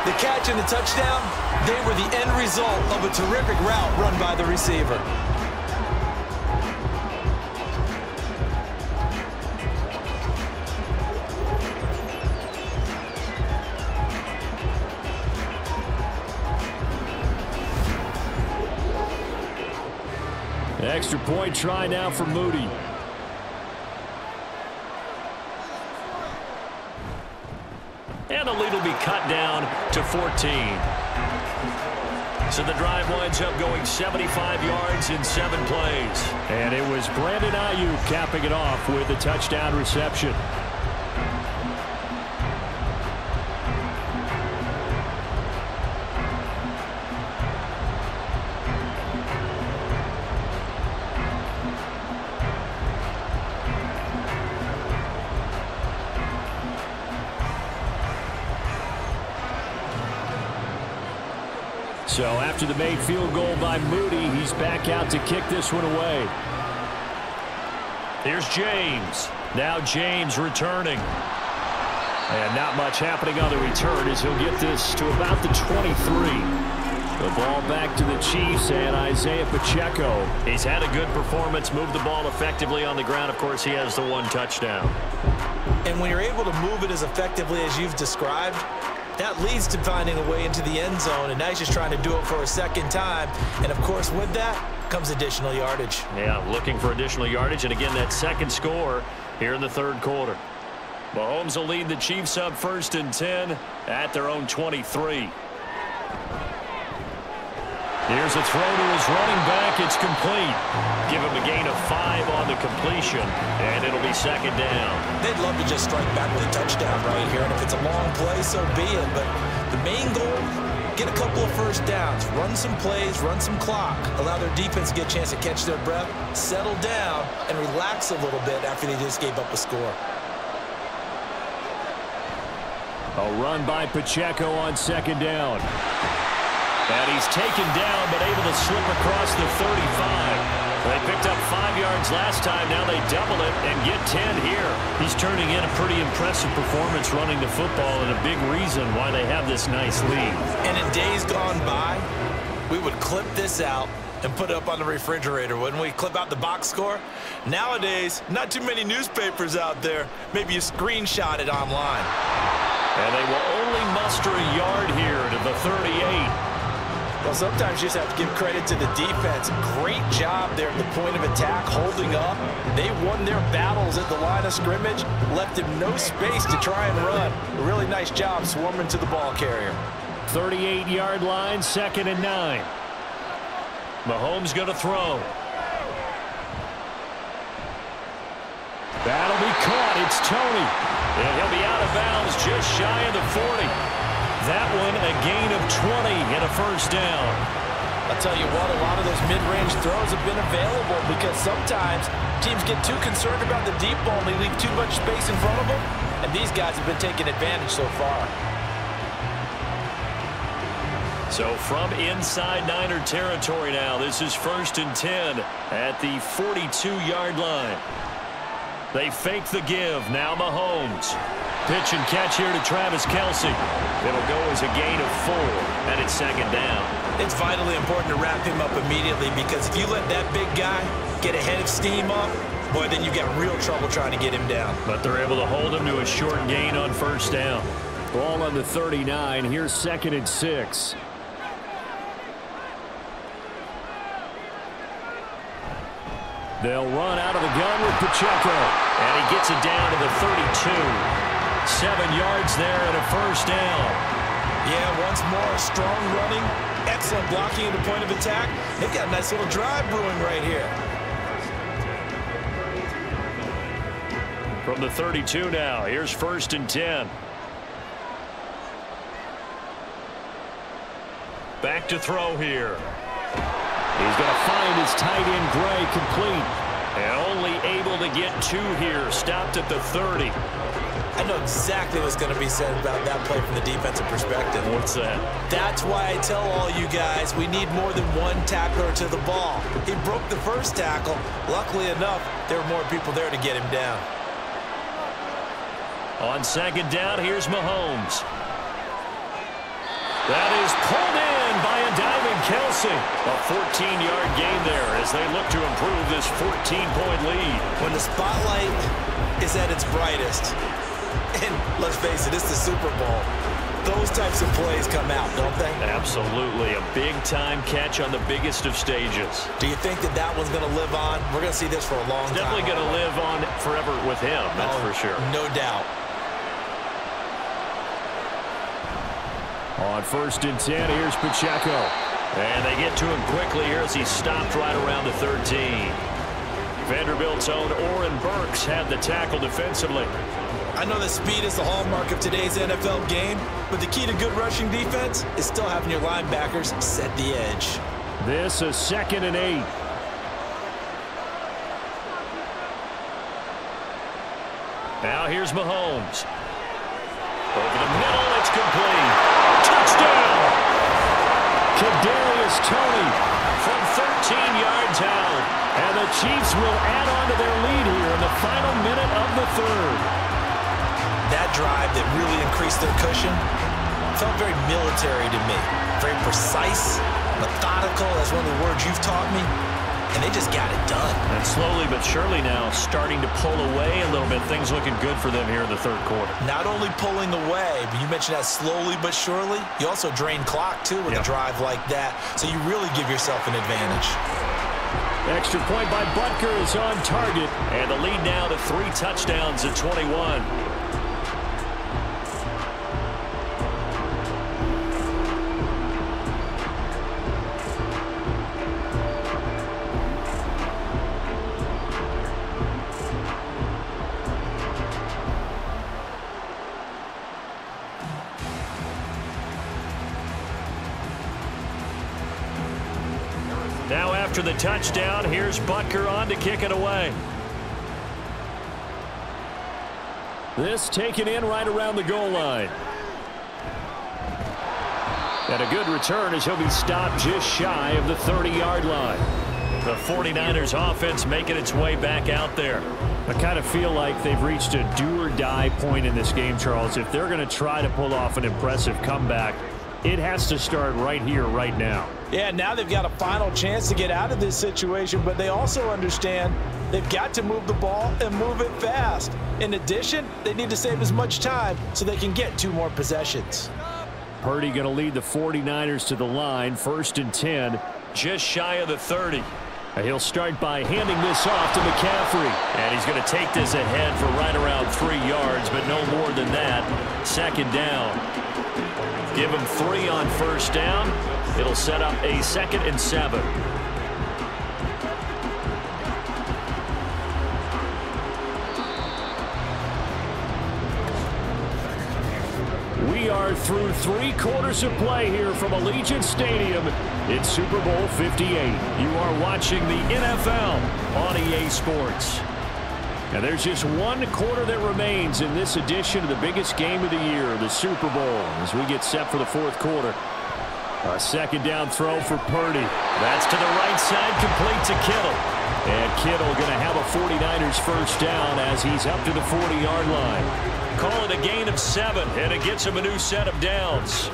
The catch and the touchdown, they were the end result of a terrific route run by the receiver. Extra point try now for Moody. And the lead will be cut down to 14. So the drive winds up going 75 yards in 7 plays. And it was Brandon Ayuk capping it off with a touchdown reception. So after the made field goal by Moody, he's back out to kick this one away. Here's James. Now James returning. And not much happening on the return as he'll get this to about the 23. The ball back to the Chiefs and Isaiah Pacheco. He's had a good performance, moved the ball effectively on the ground. Of course, he has the 1 touchdown. And when you're able to move it as effectively as you've described, that leads to finding a way into the end zone, and now he's just trying to do it for a second time. And, of course, with that comes additional yardage. Yeah, looking for additional yardage, and again, that second score here in the third quarter. Mahomes will lead the Chiefs up 1st and 10 at their own 23. Here's a throw to his running back. It's complete. Give him a gain of 5 on the completion, and it'll be second down. They'd love to just strike back with a touchdown right here, and if it's a long play, so be it. But the main goal, get a couple of first downs, run some plays, run some clock, allow their defense to get a chance to catch their breath, settle down, and relax a little bit after they just gave up a score. A run by Pacheco on second down. And he's taken down, but able to slip across the 35. They picked up 5 yards last time. Now they double it and get 10 here. He's turning in a pretty impressive performance running the football, and a big reason why they have this nice lead. And in days gone by, we would clip this out and put it up on the refrigerator, wouldn't we? Clip out the box score. Nowadays, not too many newspapers out there. Maybe you screenshot it online. And they will only muster a yard here to the 38. Well, sometimes you just have to give credit to the defense. Great job there at the point of attack, holding up. They won their battles at the line of scrimmage, left him no space to try and run. A really nice job swarming to the ball carrier. 38-yard line, 2nd and 9. Mahomes going to throw. That'll be caught. It's Tony. And he'll be out of bounds just shy of the 40. That one a gain of 20 and a first down. I'll tell you what, a lot of those mid-range throws have been available because sometimes teams get too concerned about the deep ball and they leave too much space in front of them, and these guys have been taking advantage so far. So from inside Niner territory now, this is 1st and 10 at the 42-yard line. They fake the give. Now Mahomes. Pitch and catch here to Travis Kelce. It'll go as a gain of 4, and it's 2nd down. It's vitally important to wrap him up immediately because if you let that big guy get a head of steam up, boy, then you got real trouble trying to get him down. But they're able to hold him to a short gain on 1st down. Ball on the 39. Here's 2nd and 6. They'll run out of the gun with Pacheco. And he gets it down to the 32. 7 yards there and a first down. Yeah, once more, strong running, excellent blocking at the point of attack. They've got a nice little drive brewing right here. From the 32 now, here's 1st and 10. Back to throw here. He's going to find his tight end Gray complete. And only able to get 2 here. Stopped at the 30. I know exactly what's going to be said about that play from the defensive perspective. What's that? That's why I tell all you guys we need more than one tackler to the ball. He broke the first tackle. Luckily enough, there were more people there to get him down. On 2nd down, here's Mahomes. That is pulled in by a diving Kelce. A 14-yard gain there as they look to improve this 14-point lead. When the spotlight is at its brightest, and let's face it, it's the Super Bowl, those types of plays come out, don't they? Absolutely. A big-time catch on the biggest of stages. Do you think that that one's going to live on? We're going to see this for a long time. Definitely going to live on forever with him, that's for sure. No doubt. On 1st and 10, here's Pacheco. And they get to him quickly here as he stopped right around the 13. Vanderbilt's own Oren Burks had the tackle defensively. I know that speed is the hallmark of today's NFL game, but the key to good rushing defense is still having your linebackers set the edge. This is 2nd and 8. Now here's Mahomes. Over the middle, it's complete. Touchdown! Kadarius Toney from 13 yards out. And the Chiefs will add on to their lead here in the final minute of the 3rd. That drive that really increased their cushion felt very military to me. Very precise, methodical. That's one of the words you've taught me. And they just got it done. And slowly but surely now starting to pull away a little bit. Things looking good for them here in the 3rd quarter. Not only pulling away, but you mentioned that slowly but surely. You also drain clock, too, with a drive like that. So you really give yourself an advantage. Extra point by Butker is on target. And the lead now to 3 touchdowns at 21. Now after the touchdown, here's Butker on to kick it away. This taken in right around the goal line. And a good return as he'll be stopped just shy of the 30-yard line. The 49ers offense making its way back out there. I kind of feel like they've reached a do-or-die point in this game, Charles. If they're going to try to pull off an impressive comeback, it has to start right here, right now. Yeah, now they've got a final chance to get out of this situation, but they also understand they've got to move the ball and move it fast. In addition, they need to save as much time so they can get 2 more possessions. Purdy going to lead the 49ers to the line, 1st and 10, just shy of the 30. And he'll start by handing this off to McCaffrey. And he's going to take this ahead for right around 3 yards, but no more than that. 2nd down. Give him 3 on 1st down. It'll set up a 2nd and 7. are through 3 quarters of play here from Allegiant Stadium. It's Super Bowl 58. You are watching the NFL on EA Sports. And there's just 1 quarter that remains in this edition of the biggest game of the year, the Super Bowl, as we get set for the 4th quarter. A second down throw for Purdy. That's to the right side, complete to Kittle. And Kittle going to have a 49ers first down as he's up to the 40-yard line. Call it a gain of 7, and it gets him a new set of downs.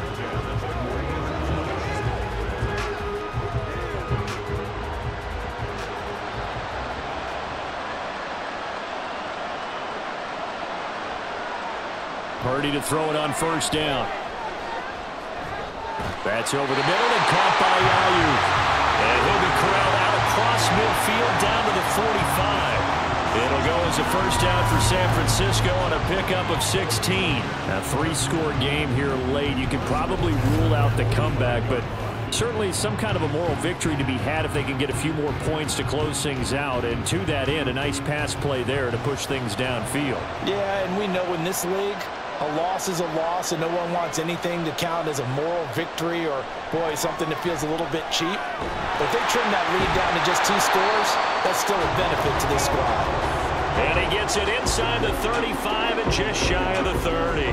Purdy to throw it on first down. That's over the middle and caught by Ayuk. And he'll be corralled out across midfield down to the 45. It'll go as a first down for San Francisco on a pickup of 16. A 3-score game here late. You can probably rule out the comeback, but certainly some kind of a moral victory to be had if they can get a few more points to close things out. And to that end, a nice pass play there to push things downfield. Yeah, and we know in this league, a loss is a loss, and no one wants anything to count as a moral victory or, boy, something that feels a little bit cheap. But if they trim that lead down to just 2 scores, that's still a benefit to this squad. And he gets it inside the 35 and just shy of the 30.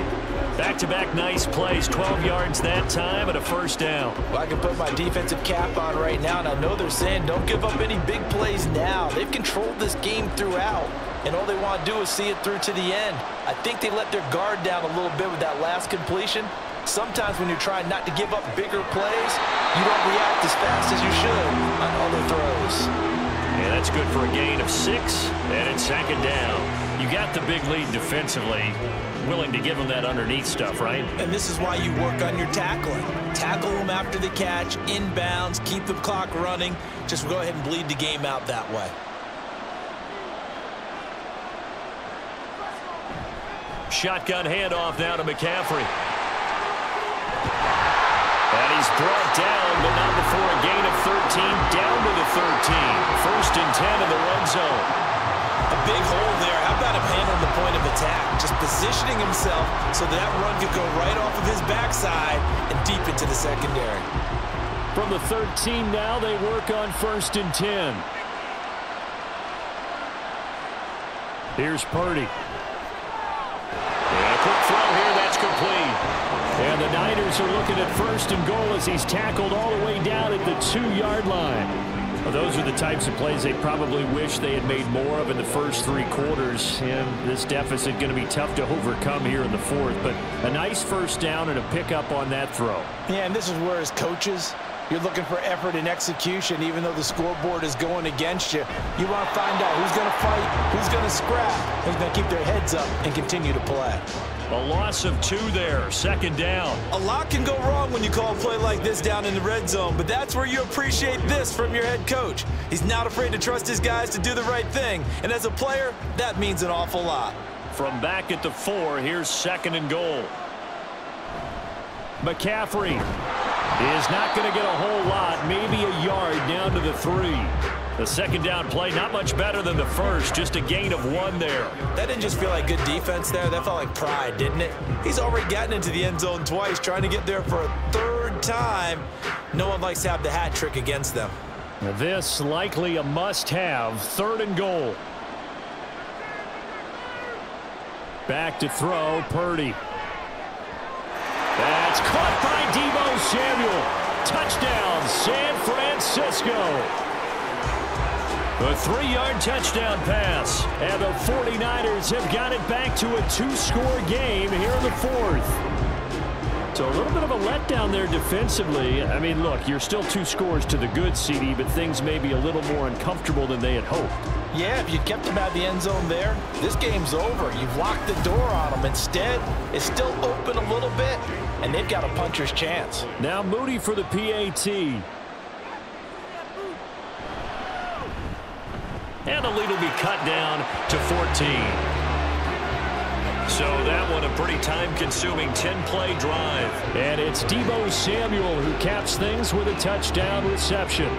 Back-to-back nice plays, 12 yards that time and a first down. Well, I can put my defensive cap on right now, and I know they're saying don't give up any big plays now. They've controlled this game throughout, and all they want to do is see it through to the end. I think they let their guard down a little bit with that last completion. Sometimes when you're trying not to give up bigger plays, you don't react as fast as you should on other throws. Yeah, that's good for a gain of 6, and it's second down. You got the big lead defensively. Willing to give them that underneath stuff, right? And this is why you work on your tackling. Tackle them after the catch, inbounds, keep the clock running. Just go ahead and bleed the game out that way. Shotgun handoff now to McCaffrey. And he's brought down, but not before a gain of 13, down to the 13. First and 10 in the red zone. A big hole there. How about him handling the point of attack? Just positioning himself so that run could go right off of his backside and deep into the secondary. From the 13 now, they work on first and 10. Here's Purdy. And a quick throw here, that's complete. And the Niners are looking at first and goal as he's tackled all the way down at the 2-yard line. Well, those are the types of plays they probably wish they had made more of in the first 3 quarters. And this deficit going to be tough to overcome here in the 4th. But a nice first down and a pickup on that throw. Yeah, and this is where as coaches, you're looking for effort and execution. Even though the scoreboard is going against you, you want to find out who's going to fight, who's going to scrap, who's going to keep their heads up and continue to play. A loss of 2 there, second down. A lot can go wrong when you call a play like this down in the red zone, but that's where you appreciate this from your head coach. He's not afraid to trust his guys to do the right thing, and as a player, that means an awful lot. From back at the 4, here's second and goal. McCaffrey is not going to get a whole lot, maybe a yard down to the 3. The second down play, not much better than the first, just a gain of 1 there. That didn't just feel like good defense there. That felt like pride, didn't it? He's already gotten into the end zone twice, trying to get there for a 3rd time. No one likes to have the hat trick against them. This likely a must-have, 3rd and goal. Back to throw, Purdy. That's caught by Deebo Samuel. Touchdown, San Francisco. A 3-yard touchdown pass, and the 49ers have got it back to a 2-score game here in the 4th. So a little bit of a letdown there defensively. I mean, look, you're still 2 scores to the good, CD, but things may be a little more uncomfortable than they had hoped. Yeah, if you kept them out of the end zone there, this game's over. You've locked the door on them. Instead, it's still open a little bit, and they've got a puncher's chance. Now Moody for the PAT. And the lead will be cut down to 14. So that one a pretty time-consuming 10-play drive. And it's Deebo Samuel who caps things with a touchdown reception.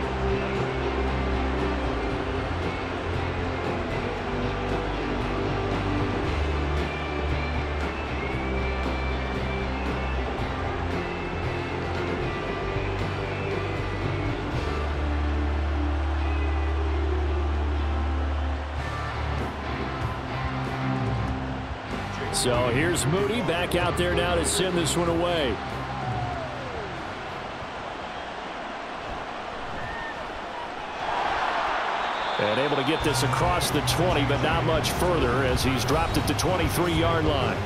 So here's Moody back out there now to send this one away. And able to get this across the 20, but not much further as he's dropped at the 23-yard line.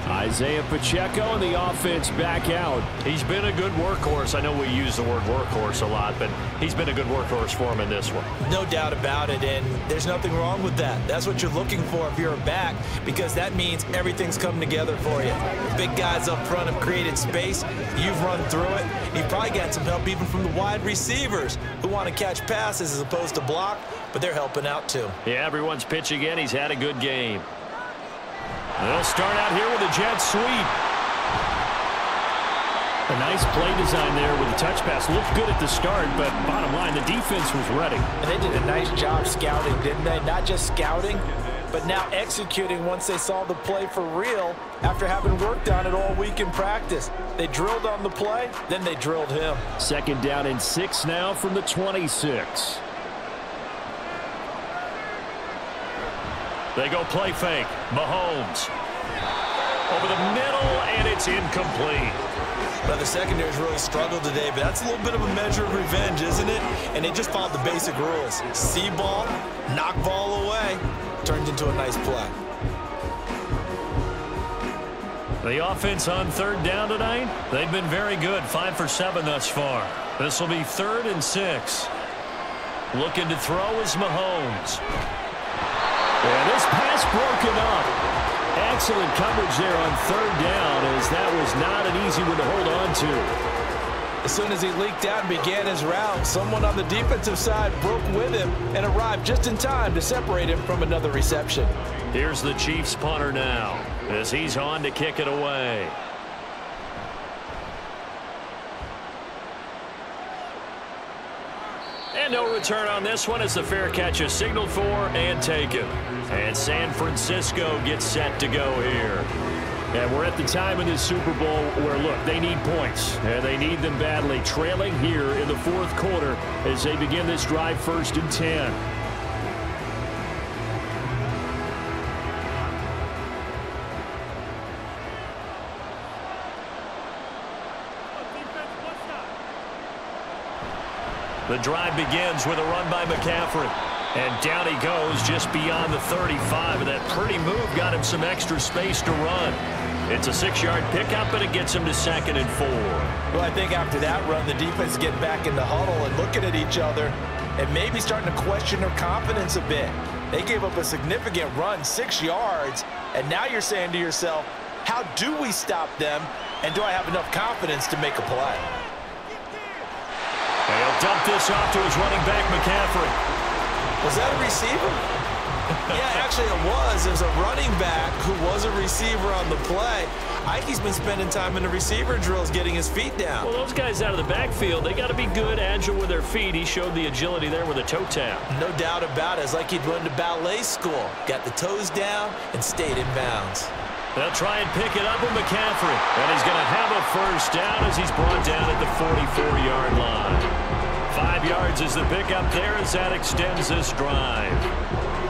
Isaiah Pacheco and the offense back out. He's been a good workhorse. I know we use the word workhorse a lot, but he's been a good workhorse for him in this one. No doubt about it, and there's nothing wrong with that. That's what you're looking for if you're a back, because that means everything's come together for you. Big guys up front have created space. You've run through it. You've probably got some help even from the wide receivers who want to catch passes as opposed to block, but they're helping out too. Yeah, everyone's pitching in. He's had a good game. They'll start out here with a jet sweep. A nice play design there with a touch pass. Looked good at the start, but bottom line, the defense was ready. And they did a nice job scouting, didn't they? Not just scouting, but now executing once they saw the play for real after having worked on it all week in practice. They drilled on the play, then they drilled him. 2nd down and 6 now from the 26. They go play fake. Mahomes. Over the middle, and it's incomplete. Now, the secondary's really struggled today, but that's a little bit of a measure of revenge, isn't it? And they just followed the basic rules. See ball, knock ball away. Turned into a nice play. The offense on 3rd down tonight, they've been very good. 5 for 7 thus far. This will be 3rd and 6. Looking to throw is Mahomes. And this pass broken up. Excellent coverage there on 3rd down, as that was not an easy one to hold on to. As soon as he leaked out and began his route, someone on the defensive side broke with him and arrived just in time to separate him from another reception. Here's the Chiefs punter now, as he's on to kick it away. And no return on this one as the fair catch is signaled for and taken. And San Francisco gets set to go here. And we're at the time in this Super Bowl where, look, they need points. And they need them badly. Trailing here in the 4th quarter as they begin this drive 1st and 10. The drive begins with a run by McCaffrey. And down he goes just beyond the 35. And that pretty move got him some extra space to run. It's a 6-yard pickup, but it gets him to 2nd and 4. Well, I think after that run, the defense get back in the huddle and looking at each other and maybe starting to question their confidence a bit. They gave up a significant run, 6 yards, and now you're saying to yourself, how do we stop them, and do I have enough confidence to make a play? And he'll dump this off to his running back, McCaffrey. Was that a receiver? Yeah, actually it was. There's a running back who was a receiver on the play. Ike's been spending time in the receiver drills getting his feet down. Well, those guys out of the backfield, they got to be good, agile with their feet. He showed the agility there with a toe tap. No doubt about it. It's like he'd run to ballet school. Got the toes down and stayed in bounds. They'll try and pick it up with McCaffrey. And he's going to have a 1st down as he's brought down at the 44-yard line. 5 yards is the pickup there as that extends this drive.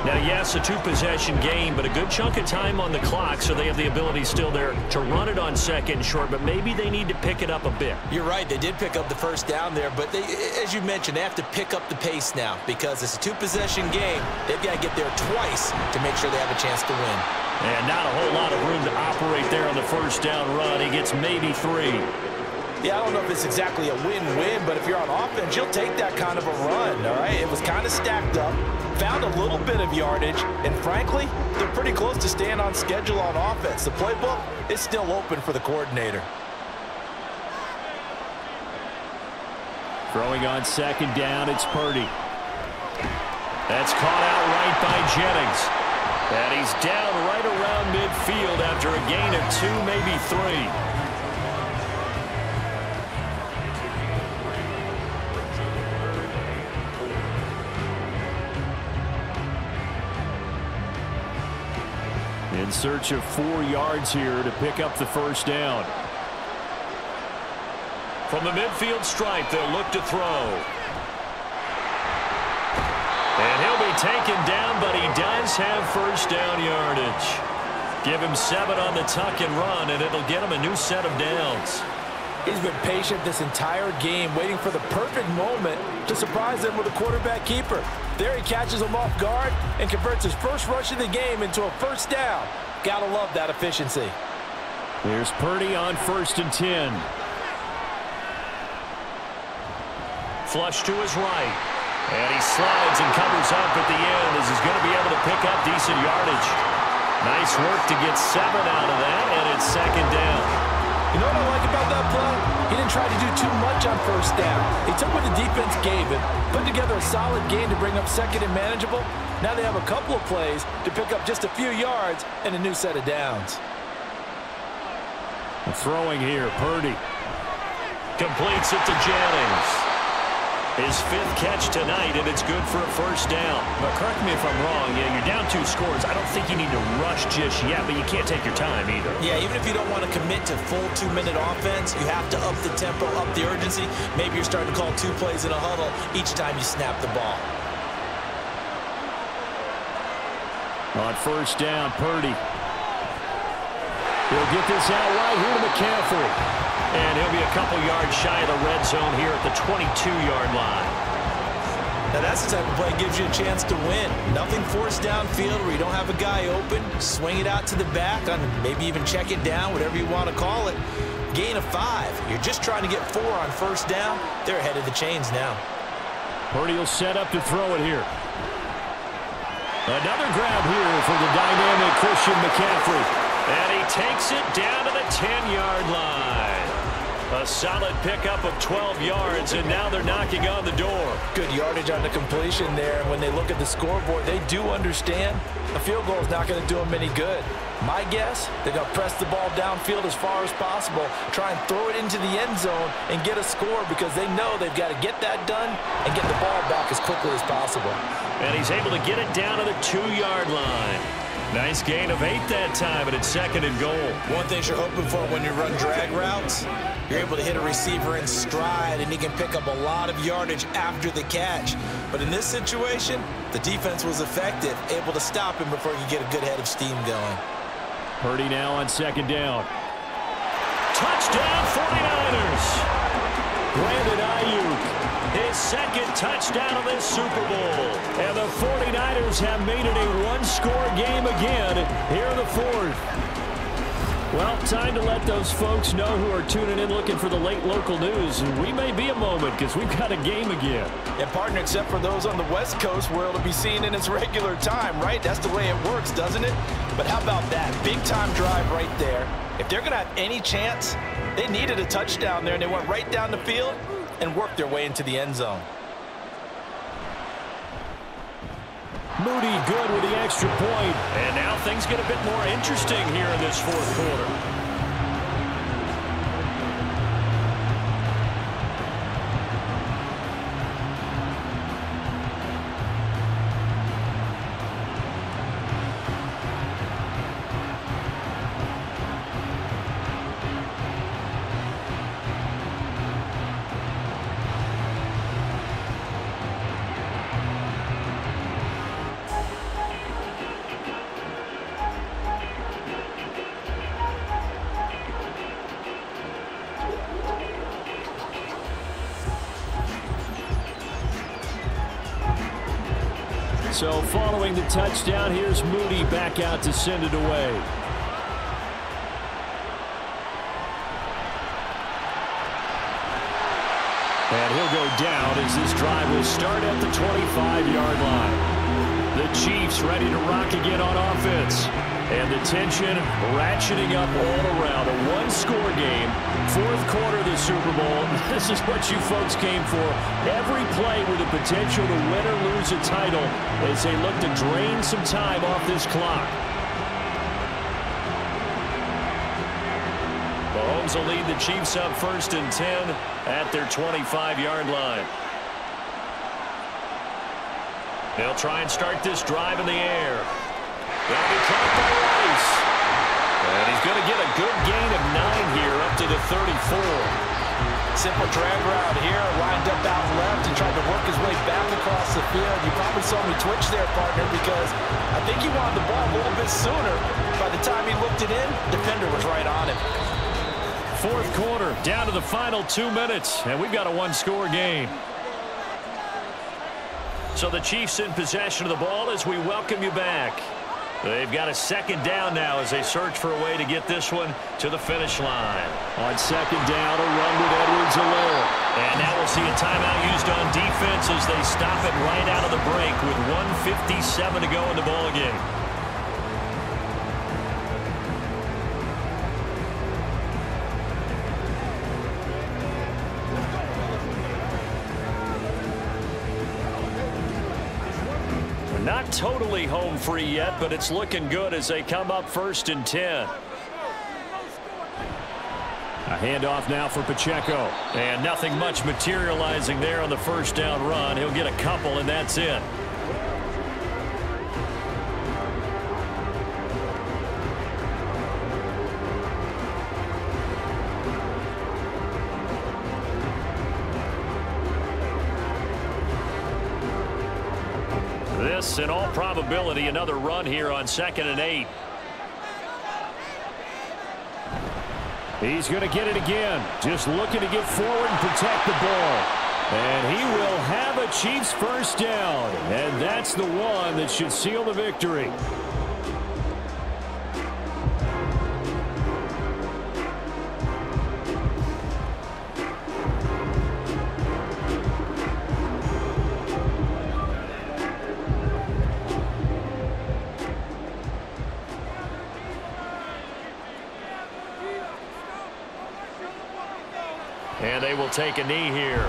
Now, yes, a 2-possession game, but a good chunk of time on the clock, so they have the ability still there to run it on 2nd and short, but maybe they need to pick it up a bit. You're right. They did pick up the 1st down there, but they, as you mentioned, they have to pick up the pace now because it's a 2-possession game. They've got to get there twice to make sure they have a chance to win. And not a whole lot of room to operate there on the 1st down run. He gets maybe 3. Yeah, I don't know if it's exactly a win-win, but if you're on offense, you'll take that kind of a run, all right? It was kind of stacked up, found a little bit of yardage, and frankly, they're pretty close to staying on schedule on offense. The playbook is still open for the coordinator. Throwing on 2nd down, it's Purdy. That's caught out right by Jennings. And he's down right around midfield after a gain of 2, maybe 3. In search of 4 yards here to pick up the 1st down. From the midfield stripe, they'll look to throw. And he'll be taken down, but he does have 1st down yardage. Give him 7 on the tuck and run, and it'll get him a new set of downs. He's been patient this entire game, waiting for the perfect moment to surprise them with a quarterback keeper. There he catches him off guard and converts his first rush of the game into a first down. Gotta love that efficiency. Here's Purdy on 1st and 10. Flush to his right. And he slides and covers up at the end as he's going to be able to pick up decent yardage. Nice work to get 7 out of that, and it's 2nd down. You know what I like about that play? He didn't try to do too much on 1st down. He took what the defense gave him, put together a solid game to bring up 2nd and manageable. Now they have a couple of plays to pick up just a few yards and a new set of downs. Throwing here, Purdy. Completes it to Jennings. His 5th catch tonight, and it's good for a first down. But correct me if I'm wrong, you're down 2 scores. I don't think you need to rush just yet, but you can't take your time either. Yeah, even if you don't want to commit to full 2-minute offense, you have to up the tempo, up the urgency. Maybe you're starting to call 2 plays in a huddle each time you snap the ball. On 1st down, Purdy. He'll get this out right here to McCaffrey. And he'll be a couple yards shy of the red zone here at the 22-yard line. Now that's the type of play that gives you a chance to win. Nothing forced downfield where you don't have a guy open. Swing it out to the back, maybe even check it down, whatever you want to call it. Gain of 5. You're just trying to get 4 on 1st down. They're ahead of the chains now. Purdy will set up to throw it here. Another grab here for the dynamic Christian McCaffrey. And he takes it down to the 10-yard line. A solid pickup of 12 yards, and now they're knocking on the door. Good yardage on the completion there, and when they look at the scoreboard, they do understand a field goal is not going to do them any good. My guess, they're going to press the ball downfield as far as possible, try and throw it into the end zone and get a score because they know they've got to get that done and get the ball back as quickly as possible. And he's able to get it down to the 2-yard line. Nice gain of 8 that time, and it's 2nd and goal. One thing you're hoping for when you run drag routes, you're able to hit a receiver in stride, and he can pick up a lot of yardage after the catch. But in this situation, the defense was effective, able to stop him before you get a good head of steam going. Purdy now on 2nd down. Touchdown, 49ers! Brandon Ayuk. His 2nd touchdown of this Super Bowl. And the 49ers have made it a 1-score game again here in the 4th. Well, time to let those folks know who are tuning in looking for the late local news. And we may be a moment because we've got a game again. And partner, except for those on the West Coast where it'll be seen in its regular time, right? That's the way it works, doesn't it? But how about that? Big-time drive right there. If they're going to have any chance, they needed a touchdown there, and they went right down the field and worked their way into the end zone. Moody good with the extra point. And now things get a bit more interesting here in this 4th quarter. So following the touchdown, here's Moody back out to send it away. And he'll go down as this drive will start at the 25-yard line. The Chiefs ready to rock again on offense. And the tension ratcheting up all around. A 1-score game. 4th quarter of the Super Bowl. This is what you folks came for. Every play with the potential to win or lose a title as they look to drain some time off this clock. Mahomes will lead the Chiefs up 1st and 10 at their 25-yard line. They'll try and start this drive in the air. That'll be caught by Rice. And he's going to get a good gain of 9 here up to the 34. Simple drag route here, lined up out left and tried to work his way back across the field. You probably saw me twitch there, partner, because I think he wanted the ball a little bit sooner. By the time he looked it in, defender was right on him. Fourth quarter, down to the final 2 minutes, and we've got a one-score game. So the Chiefs in possession of the ball as we welcome you back. They've got a second down now as they search for a way to get this one to the finish line. On second down, a run with Edwards-Helaire. And now we'll see a timeout used on defense as they stop it right out of the break with 1:57 to go in the ballgame. Not totally home free yet, but it's looking good as they come up 1st and 10. A handoff now for Pacheco. And nothing much materializing there on the first down run. He'll get a couple, and that's it. This, in all probability, another run here on 2nd and 8. He's going to get it again. Just looking to get forward and protect the ball. And he will have a Chiefs first down. And that's the one that should seal the victory. And they will take a knee here.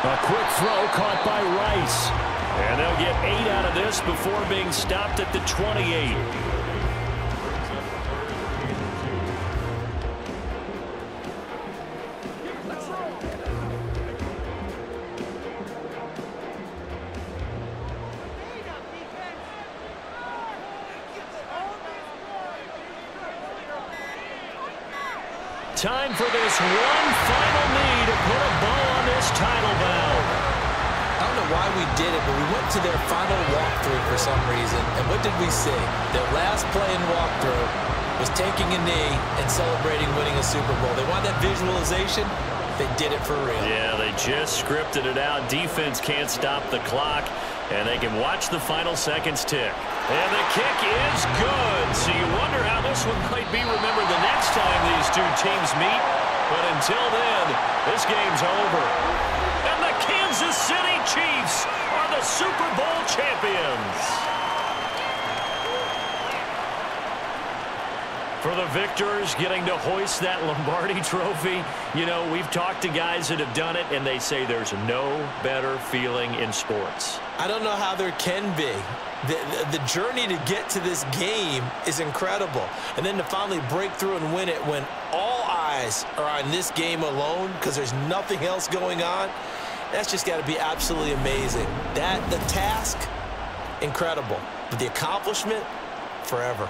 A quick throw caught by Rice. And they'll get 8 out of this before being stopped at the 28. Time for this one final knee to put a bow on this title bout. I don't know why we did it, but we went to their final walkthrough for some reason. And what did we see? Their last play in walkthrough was taking a knee and celebrating winning a Super Bowl. They want that visualization. They did it for real. Yeah, they just scripted it out. Defense can't stop the clock, and they can watch the final seconds tick. And the kick is good. So you wonder how this one might be remembered the next time these two teams meet. But until then, this game's over. And the Kansas City Chiefs are the Super Bowl champions. For the victors getting to hoist that Lombardi trophy, you know, we've talked to guys that have done it, and they say there's no better feeling in sports. I don't know how there can be. The journey to get to this game is incredible. And then to finally break through and win it when all eyes are on this game alone because there's nothing else going on, that's just got to be absolutely amazing. The task, incredible. But the accomplishment, forever.